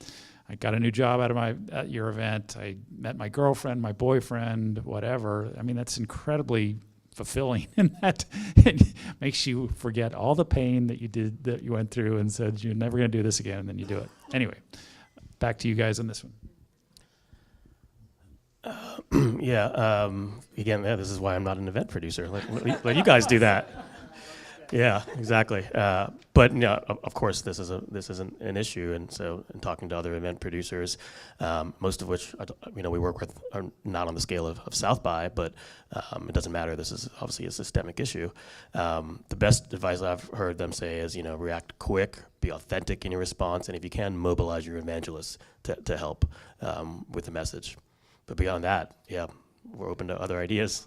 I got a new job out of at your event, I met my girlfriend, my boyfriend, whatever. I mean, that's incredibly fulfilling, and that it makes you forget all the pain that you went through and said you're never going to do this again, and then you do it. Anyway, back to you guys on this one. Again, this is why I'm not an event producer. Let you guys do that. Yeah, exactly. But no, of course, this isn't an issue. And so, in talking to other event producers, most of which we work with are not on the scale of South by, but it doesn't matter. This is obviously a systemic issue. The best advice I've heard them say is, react quick, be authentic in your response, and if you can, mobilize your evangelists to help with the message. But beyond that, yeah, we're open to other ideas.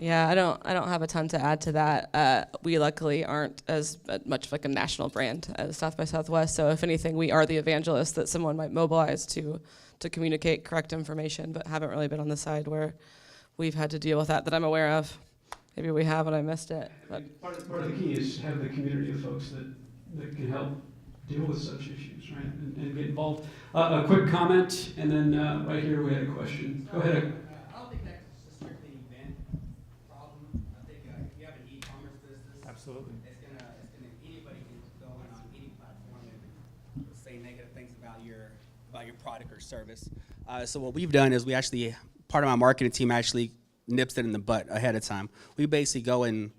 Yeah, I don't have a ton to add to that. We luckily aren't as much of like a national brand as South by Southwest. So if anything, we are the evangelists that someone might mobilize to communicate correct information, but haven't really been on the side where we've had to deal with that I'm aware of. Maybe we have and I missed it. But part of the key is have the community of folks that can help deal with such issues, right, and get involved. A quick comment, and then right here we had a question. Go ahead. I don't think that's a strictly event problem. I think if you have an e-commerce business, Absolutely. Anybody can go on any platform and say negative things about your product or service. So what we've done is part of my marketing team actually nips it in the butt ahead of time. We basically go and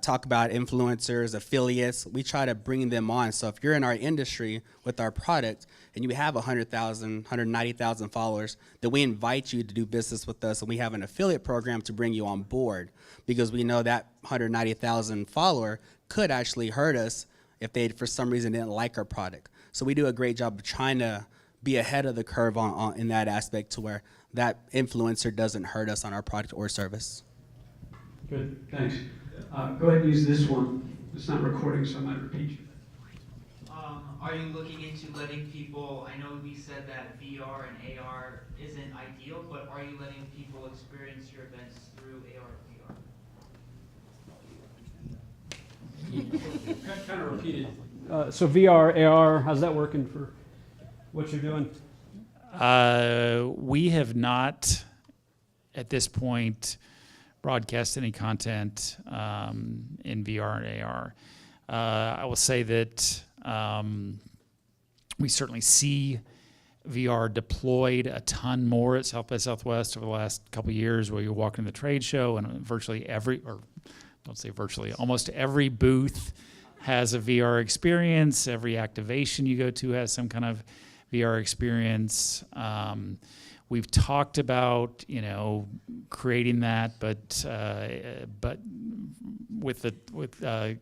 talk about influencers, affiliates. We try to bring them on. So if you're in our industry with our product and you have 100,000, 190,000 followers, then we invite you to do business with us, and we have an affiliate program to bring you on board, because we know that 190,000 follower could actually hurt us if they, for some reason, didn't like our product. So we do a great job of trying to be ahead of the curve in that aspect, to where that influencer doesn't hurt us on our product or service. Good, thanks. Go ahead and use this one. It's not recording, so I might repeat you. Are you looking into letting people, I know we said that VR and AR isn't ideal, but are you letting people experience your events through AR and VR? Kind of repeated. So VR, AR, how's that working for what you're doing? We have not, at this point, broadcast any content in VR and AR. I will say that we certainly see VR deployed a ton more at South by Southwest over the last couple of years, where you walk into the trade show and almost every booth has a VR experience. Every activation you go to has some kind of VR experience. We've talked about, creating that, but with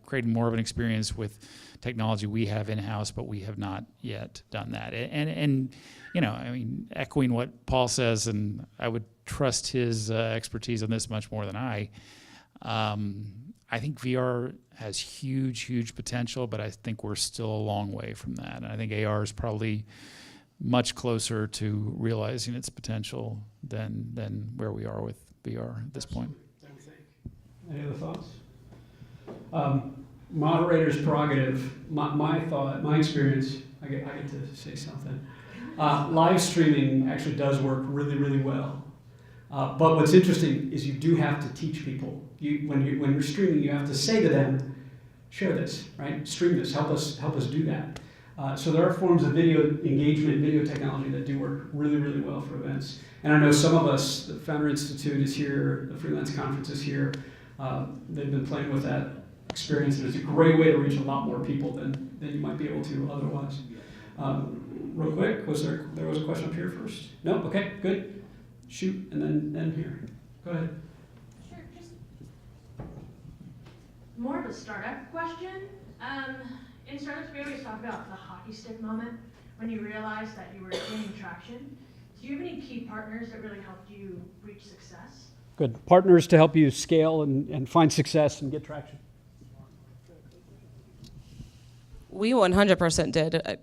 creating more of an experience with technology we have in-house, but we have not yet done that. And echoing what Paul says, and I would trust his expertise on this much more than I think VR has huge potential, but I think we're still a long way from that. And I think AR is probably much closer to realizing its potential than where we are with VR at this point. Any other thoughts? Moderator's prerogative. My thought, my experience, I get to say something. Live streaming actually does work really, really well. But what's interesting is you do have to teach people. When you're streaming, you have to say to them, share this, right? Stream this, help us do that. So there are forms of video engagement, video technology that do work really, really well for events. And I know some of us, the Founder Institute is here, the Freelance Conference is here. They've been playing with that experience, and it's a great way to reach a lot more people than you might be able to otherwise. Real quick, there was a question up here first? No? Okay, good. Shoot, and then here. Go ahead. Sure, just more of a startup question. In startups, we always talk about the hockey stick moment when you realized that you were gaining traction. Do you have any key partners that really helped you reach success? Good. Partners to help you scale and find success and get traction. We 100% did.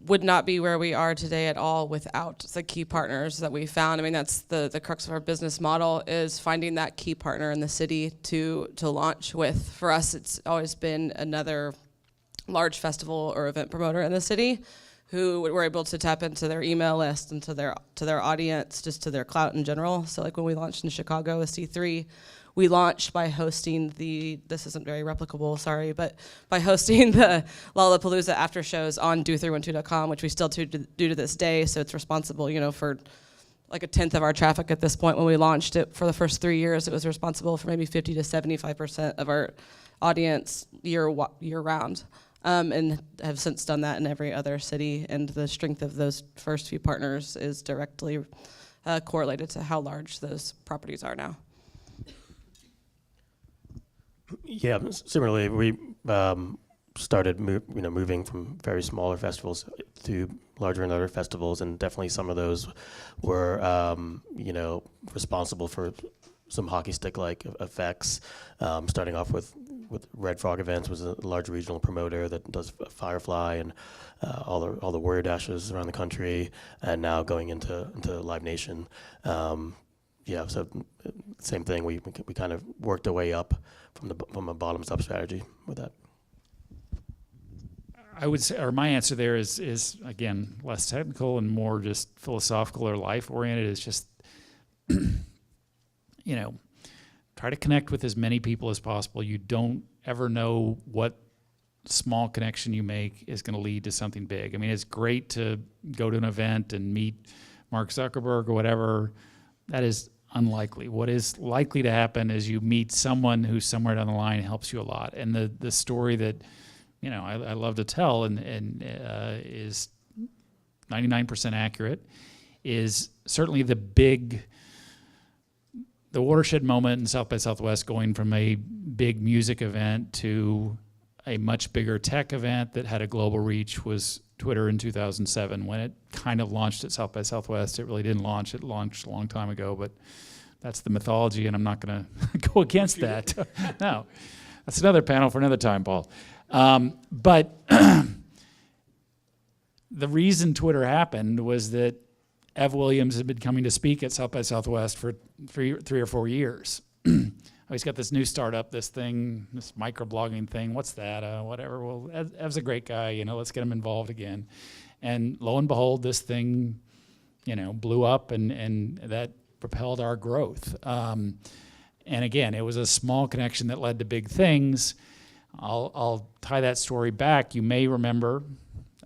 Would not be where we are today at all without the key partners that we found. I mean, that's the crux of our business model, is finding that key partner in the city to launch with. For us, it's always been another large festival or event promoter in the city who were able to tap into their email list and to their audience, just to their clout in general. So like when we launched in Chicago with C3, we launched by hosting this isn't very replicable, sorry, but by hosting the Lollapalooza after shows on Do312.com, which we still do to this day. So it's responsible, for like a 10th of our traffic at this point. When we launched it for the first 3 years, it was responsible for maybe 50 to 75% of our audience year round. And have since done that in every other city. And the strength of those first few partners is directly correlated to how large those properties are now. Yeah, similarly, we started moving from very smaller festivals to larger and larger festivals, and definitely some of those were responsible for some hockey stick-like effects. Starting off with Red Frog Events, was a large regional promoter that does Firefly and all the Warrior Dashes around the country, and now going into Live Nation. So same thing. We kind of worked our way up from a bottoms up strategy with that. I would say, or my answer there is again less technical and more just philosophical or life oriented. It's just try to connect with as many people as possible. You don't ever know what small connection you make is going to lead to something big. I mean, it's great to go to an event and meet Mark Zuckerberg or whatever. That is unlikely. What is likely to happen is you meet someone who somewhere down the line helps you a lot. And the story that I love to tell and is 99% accurate is certainly the watershed moment in South by Southwest, going from a big music event to a much bigger tech event that had a global reach, was Twitter in 2007. When it kind of launched at South by Southwest, it really didn't launch. It launched a long time ago, but that's the mythology, and I'm not going to go against that. No, that's another panel for another time, Paul. But the reason Twitter happened was that Ev Williams had been coming to speak at South by Southwest for three or 4 years. He's got this new startup, this microblogging thing. What's that? Whatever. Well, Ev's a great guy. Let's get him involved again. And lo and behold, this thing, blew up, and that propelled our growth. And again, it was a small connection that led to big things. I'll tie that story back. You may remember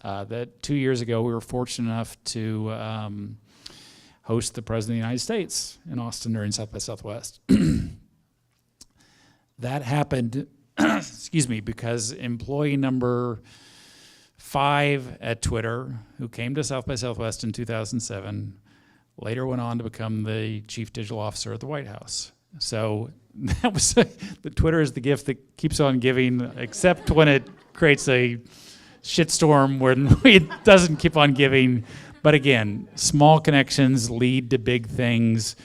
that 2 years ago we were fortunate enough to host the President of the United States in Austin during South by Southwest. That happened, because employee number 5 at Twitter, who came to South by Southwest in 2007, later went on to become the chief digital officer at the White House. So that was the Twitter is the gift that keeps on giving, except when it creates a shitstorm when it doesn't keep on giving. But again, small connections lead to big things.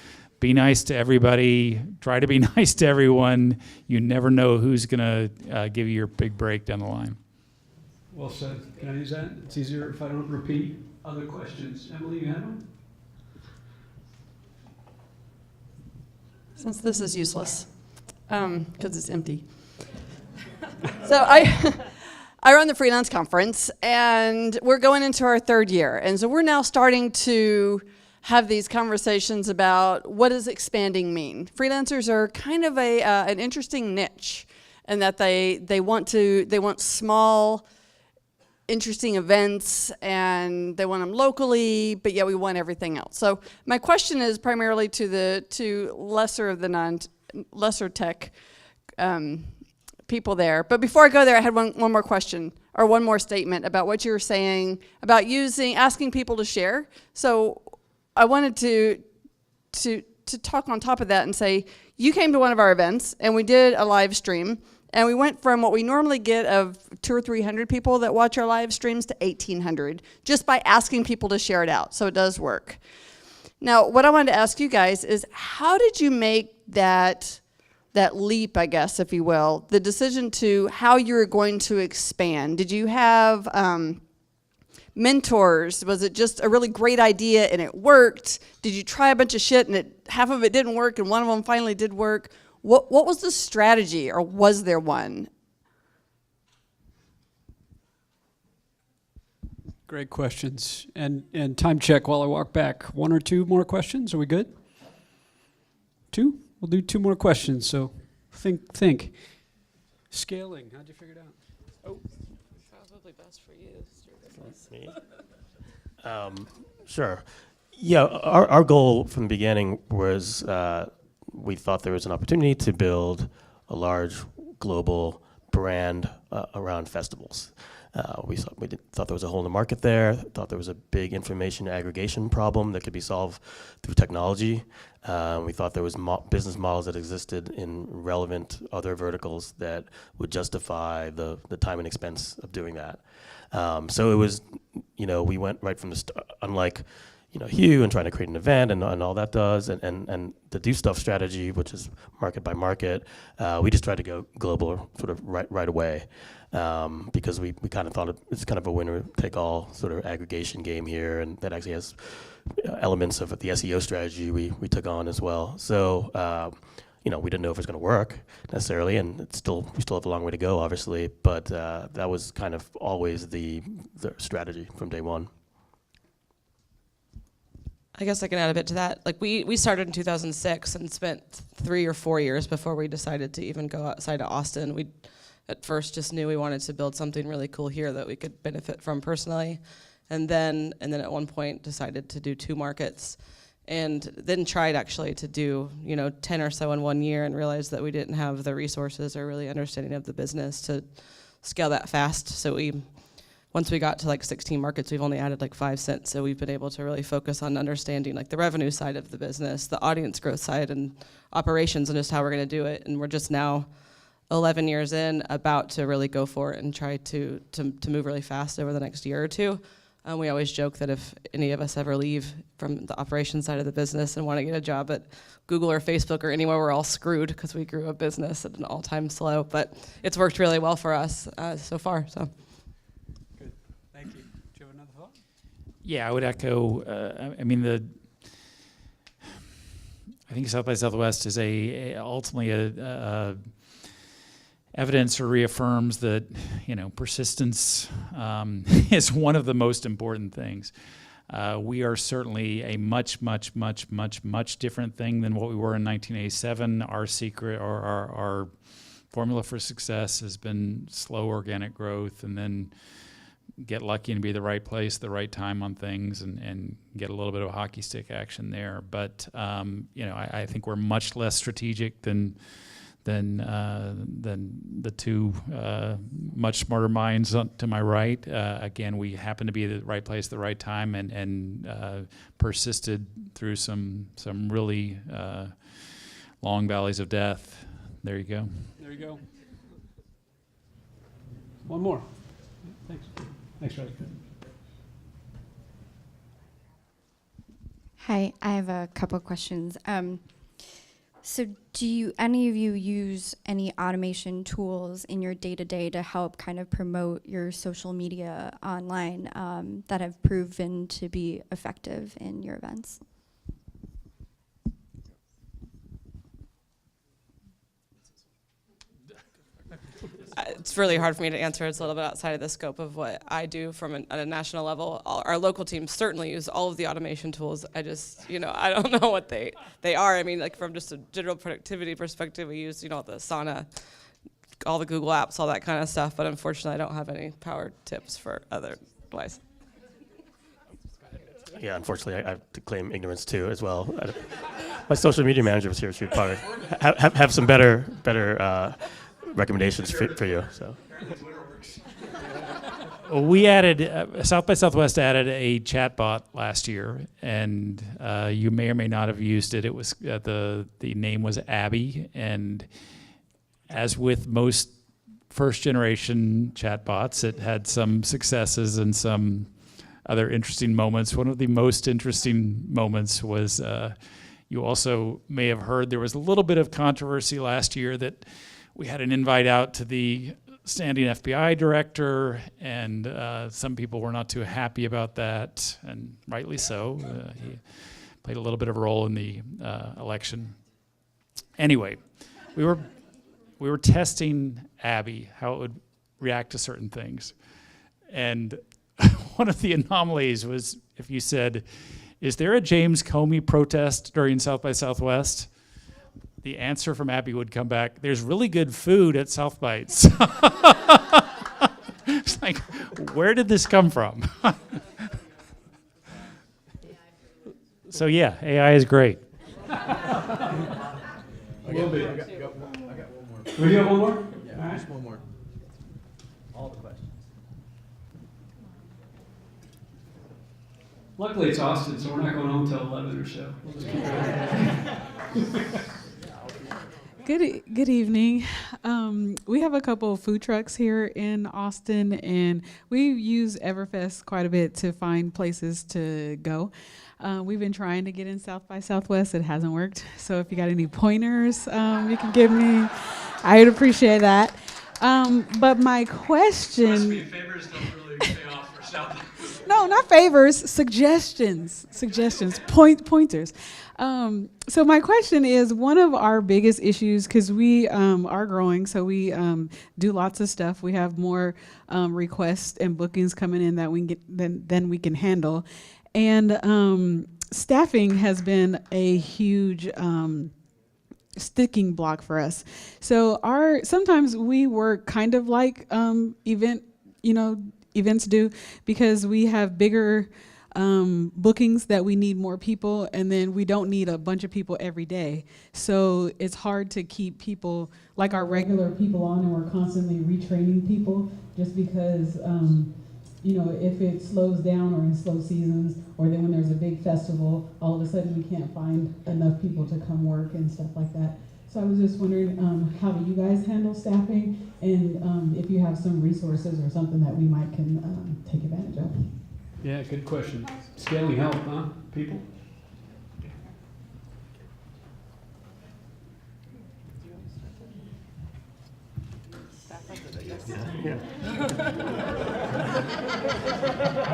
Be nice to everybody. Try to be nice to everyone. You never know who's going to give you your big break down the line. Well said. Can I use that? It's easier if I don't repeat. Other questions? Emily, you have one? Since this is useless, because it's empty. So I I run the freelance conference, and we're going into our 3rd year. And so we're now starting to have these conversations about what does expanding mean. Freelancers are kind of an interesting niche in that they want small, interesting events, and they want them locally, but yet we want everything else. So my question is primarily to lesser tech people there. But before I go there, I had one more question, or one more statement about what you were saying about asking people to share. So I wanted to talk on top of that and say, you came to one of our events, and we did a live stream, and we went from what we normally get of 200 or 300 people that watch our live streams to 1,800, just by asking people to share it out. So it does work. Now, what I wanted to ask you guys is, how did you make that leap, I guess, if you will, the decision to how you're going to expand? Did you have mentors? Was it just a really great idea and it worked? Did you try a bunch of shit and half of it didn't work and one of them finally did work? What was the strategy, or was there one? Great questions. And time check while I walk back. 1 or 2 more questions? Are we good? 2? We'll do 2 more questions. So think. Scaling. How'd you figure it out? Oh. Probably best for you. Me? Sure. Yeah, our goal from the beginning was we thought there was an opportunity to build a large global brand around festivals. We thought there was a hole in the market there, thought there was a big information aggregation problem that could be solved through technology. We thought there was business models that existed in relevant other verticals that would justify the time and expense of doing that. So it was, we went right from the start, unlike, Hugh and trying to create an event and all that does, and the DoStuff strategy, which is market by market, we just tried to go global sort of right away, because we kind of thought it's kind of a winner-take-all sort of aggregation game here, and that actually has elements of the SEO strategy we took on as well. So, we didn't know if it was going to work necessarily, and we still have a long way to go, obviously, but that was kind of always the strategy from day one. I guess I can add a bit to that. Like we started in 2006 and spent 3 or 4 years before we decided to even go outside of Austin. We at first just knew we wanted to build something really cool here that we could benefit from personally. And then at one point decided to do 2 markets, and then tried actually to do 10 or so in 1 year, and realized that we didn't have the resources or really understanding of the business to scale that fast. So once we got to like 16 markets, we've only added like 5 cents. So we've been able to really focus on understanding like the revenue side of the business, the audience growth side, and operations, and just how we're going to do it. And we're just now 11 years in, about to really go for it and try to move really fast over the next year or 2. We always joke that if any of us ever leave from the operations side of the business and want to get a job at Google or Facebook or anywhere, we're all screwed because we grew a business at an all-time slow. But it's worked really well for us so far. So. Good. Thank you. Do you have another thought? Yeah, I would echo. I think South by Southwest is ultimately a evidence or reaffirms that persistence is one of the most important things. We are certainly a much different thing than what we were in 1987. Our secret or our formula for success has been slow organic growth, and then get lucky and be the right place, the right time on things, and get a little bit of hockey stick action there. But I think we're much less strategic than the 2 much smarter minds to my right. Again, we happen to be at the right place at the right time, and persisted through some really long valleys of death. There you go. There you go. One more. Thanks. Thanks, Riley. Hi, I have a couple questions. So do any of you use any automation tools in your day-to-day to help kind of promote your social media online that have proven to be effective in your events? it's really hard for me to answer. It's a little bit outside of the scope of what I do at a national level. Our local teams certainly use all of the automation tools. I just, I don't know what they are. I mean, like from just a general productivity perspective, we use, the Asana, all the Google apps, all that kind of stuff. But unfortunately, I don't have any power tips for otherwise. Yeah, unfortunately, I have to claim ignorance too as well. My social media manager was here. She would probably have some better recommendations for you. So. We added, South by Southwest added a chatbot last year, and you may or may not have used it. It was the name was Abby, and as with most first generation chatbots, it had some successes and some other interesting moments. One of the most interesting moments was you also may have heard there was a little bit of controversy last year that we had an invite out to the standing FBI director, and some people were not too happy about that, and rightly so. He played a little bit of a role in the election. Anyway, we were testing Abby, how it would react to certain things. And one of the anomalies was if you said, "Is there a James Comey protest during South by Southwest?" The answer from Abby would come back, "There's really good food at South Bites." It's like, where did this come from? So yeah, AI is great. Will be. I got one more. Will you have one more? Yeah, just one more. All the questions. Luckily, it's Austin, so we're not going home till 11 or so. We'll just keep going. Good evening. We have a couple of food trucks here in Austin, and we use Everfest quite a bit to find places to go. We've been trying to get in South by Southwest. It hasn't worked. So if you got any pointers you can give me, I'd appreciate that. But my question... Trust me, favors don't really pay off for South by. No, not favors, suggestions, pointers. So my question is, one of our biggest issues, because we are growing, so we do lots of stuff. We have more requests and bookings coming in that we get than we can handle, and staffing has been a huge sticking block for us. So sometimes we work kind of like events do, because we have bigger bookings that we need more people, and then we don't need a bunch of people every day. So it's hard to keep people, like our regular people on, and we're constantly retraining people, just because, if it slows down or in slow seasons, or then when there's a big festival, all of a sudden we can't find enough people to come work and stuff like that. So I was just wondering, how do you guys handle staffing, and if you have some resources or something that we might can take advantage of? Yeah, good question. Scaling help, huh, people?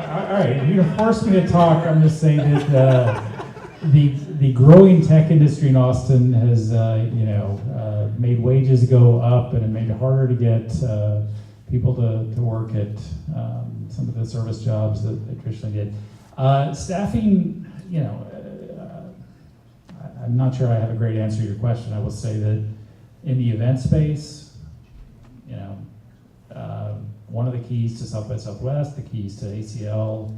All right, you're gonna force me to talk. I'm just saying that the growing tech industry in Austin has made wages go up, and it made it harder to get people to work at some of the service jobs that they traditionally did. Staffing, I'm not sure I have a great answer to your question. I will say that in the event space, one of the keys to South by Southwest, the keys to ACL,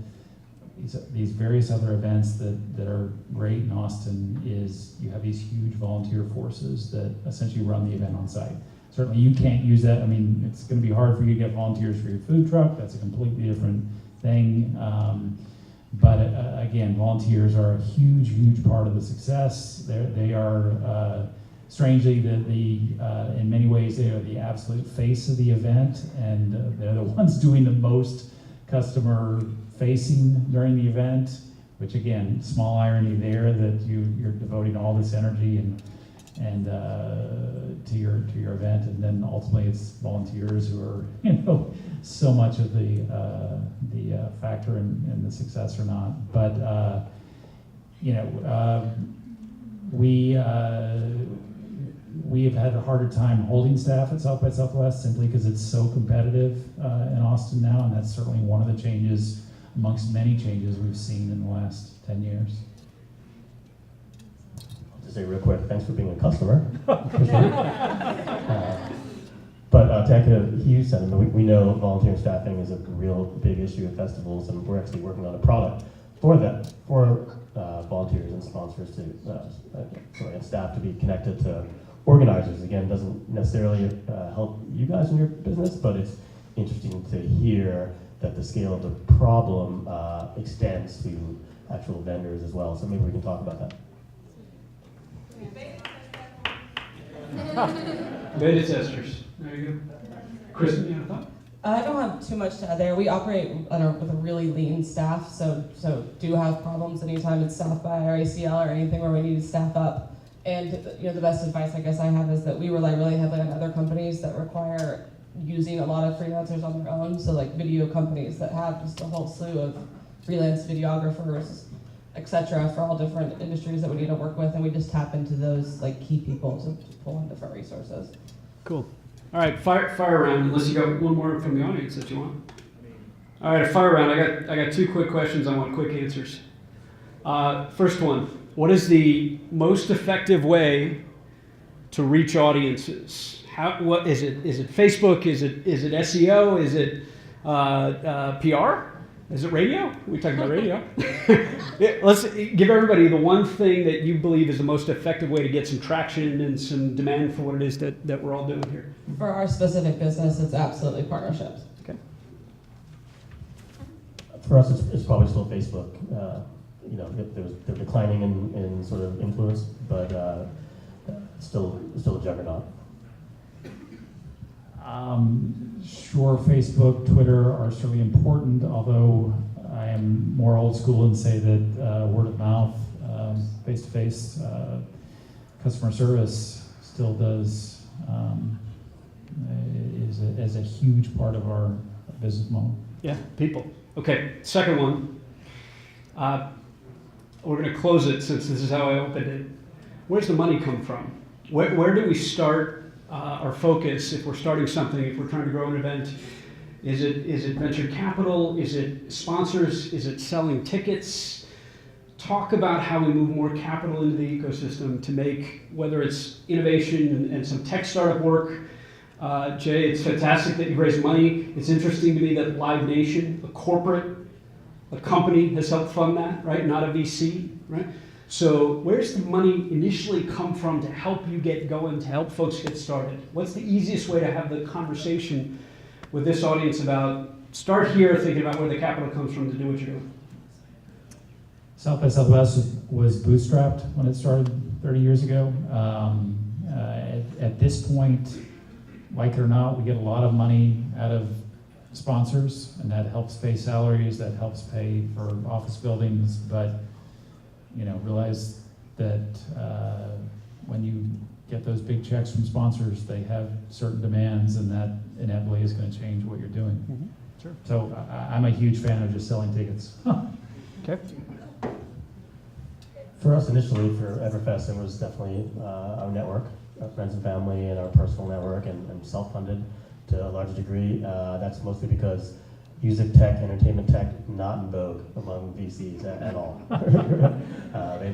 these various other events that are great in Austin is you have these huge volunteer forces that essentially run the event on site. Certainly you can't use that. I mean, it's going to be hard for you to get volunteers for your food truck. That's a completely different thing. But again, volunteers are a huge, huge part of the success. They are, strangely, in many ways, they are the absolute face of the event, and they're the ones doing the most customer facing during the event, which again, small irony there that you're devoting all this energy and to your event, and then ultimately it's volunteers who are so much of the factor in the success or not. But we have had a harder time holding staff at South by Southwest simply because it's so competitive in Austin now, and that's certainly one of the changes amongst many changes we've seen in the last 10 years. I'll just say real quick, thanks for being a customer. But to echo Hugh's sentiment, we know volunteer staffing is a real big issue at festivals, and we're actually working on a product for that, for volunteers and sponsors to, and staff to be connected to organizers. Again, doesn't necessarily help you guys in your business, but it's interesting to hear that the scale of the problem extends to actual vendors as well. So maybe we can talk about that. Beta testers. There you go. Kristin, you have a thought? I don't have too much to add there. We operate with a really lean staff, so do have problems anytime it's staffed by our ACL or anything where we need to staff up. And the best advice I guess I have is that we rely really heavily on other companies that require using a lot of freelancers on their own. So like video companies that have just a whole slew of freelance videographers, etc., for all different industries that we need to work with, and we just tap into those like key people to pull in different resources. Cool. All right, fire round. Unless you got one more from the audience that you want. All right, a fire round. I got two quick questions. I want quick answers. First one: what is the most effective way to reach audiences? What is it? Is it Facebook? Is it SEO? Is it PR? Is it radio? We talked about radio. Yeah, let's give everybody the one thing that you believe is the most effective way to get some traction and some demand for what it is that we're all doing here. For our specific business, it's absolutely partnerships. Okay. For us, it's probably still Facebook. They're declining in sort of influence, but still a juggernaut. Sure, Facebook, Twitter are certainly important, although I am more old school and say that word of mouth, face-to-face customer service still does, is a huge part of our business model. Yeah, people. Okay, second one. We're going to close it since this is how I opened it. Where's the money come from? Where do we start our focus if we're starting something, if we're trying to grow an event? Is it venture capital? Is it sponsors? Is it selling tickets? Talk about how we move more capital into the ecosystem to make, whether it's innovation and some tech startup work. Jay, it's fantastic that you raised money. It's interesting to me that Live Nation, a company, has helped fund that, right? Not a VC, right? So where's the money initially come from to help you get going, to help folks get started? What's the easiest way to have the conversation with this audience about start here thinking about where the capital comes from to do what you're doing? South by Southwest was bootstrapped when it started 30 years ago. At this point, like it or not, we get a lot of money out of sponsors, and that helps pay salaries, that helps pay for office buildings, but realize that when you get those big checks from sponsors, they have certain demands, and that inevitably is going to change what you're doing. Mm-hmm. Sure. So I'm a huge fan of just selling tickets. Okay. For us initially, for Everfest, it was definitely our network, our friends and family, and our personal network, and self-funded to a large degree. That's mostly because music tech, entertainment tech, not in vogue among VCs at all.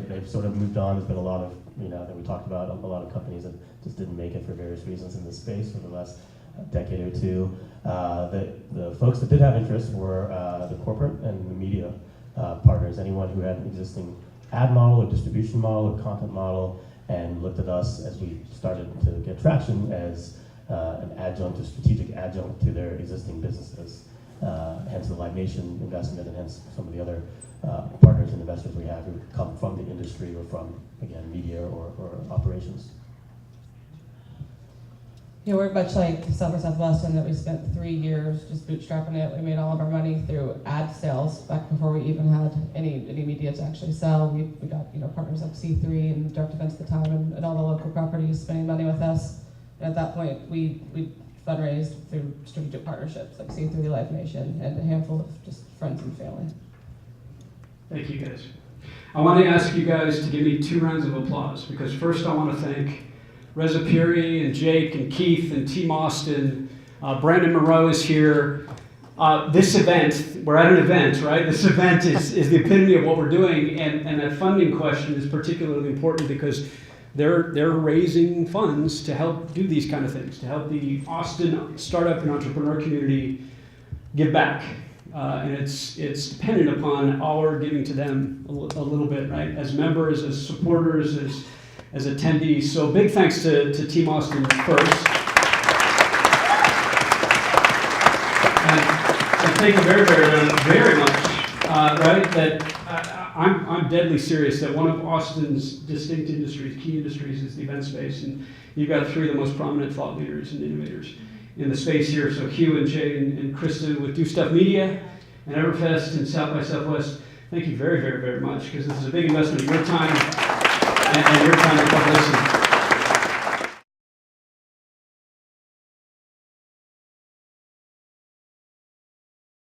They've sort of moved on. There's been a lot of, that we talked about, a lot of companies that just didn't make it for various reasons in this space for the last decade or two. The folks that did have interest were the corporate and the media partners, anyone who had an existing ad model or distribution model or content model, and looked at us as we started to get traction as an adjunct, a strategic adjunct to their existing businesses. Hence the Live Nation investment, and hence some of the other partners and investors we have who come from the industry or from, again, media or operations. Yeah, we're much like South by Southwest in that we spent 3 years just bootstrapping it. We made all of our money through ad sales back before we even had any media to actually sell. We got partners like C3 and Direct Events at the time, and all the local properties spending money with us. And at that point, we fundraised through strategic partnerships like C3, Live Nation, and a handful of just friends and family. Thank you, guys. I want to ask you guys to give me 2 rounds of applause, because first I want to thank Reza Puri and Jake and Keith and Team Austin. Brandon Moreau is here. This event, we're at an event, right? This event is the epitome of what we're doing, and that funding question is particularly important because they're raising funds to help do these kind of things, to help the Austin startup and entrepreneur community give back. And it's dependent upon our giving to them a little bit, right? As members, as supporters, as attendees. So big thanks to Team Austin first. And thank you very, very much, right? That I'm deadly serious that one of Austin's distinct industries, key industries, is the event space. And you've got three of the most prominent thought leaders and innovators in the space here. So Hugh and Jay and Kristin with DoStuff Media and Everfest and South by Southwest. Thank you very, very, very much, because this is a big investment of your time and your time to listen.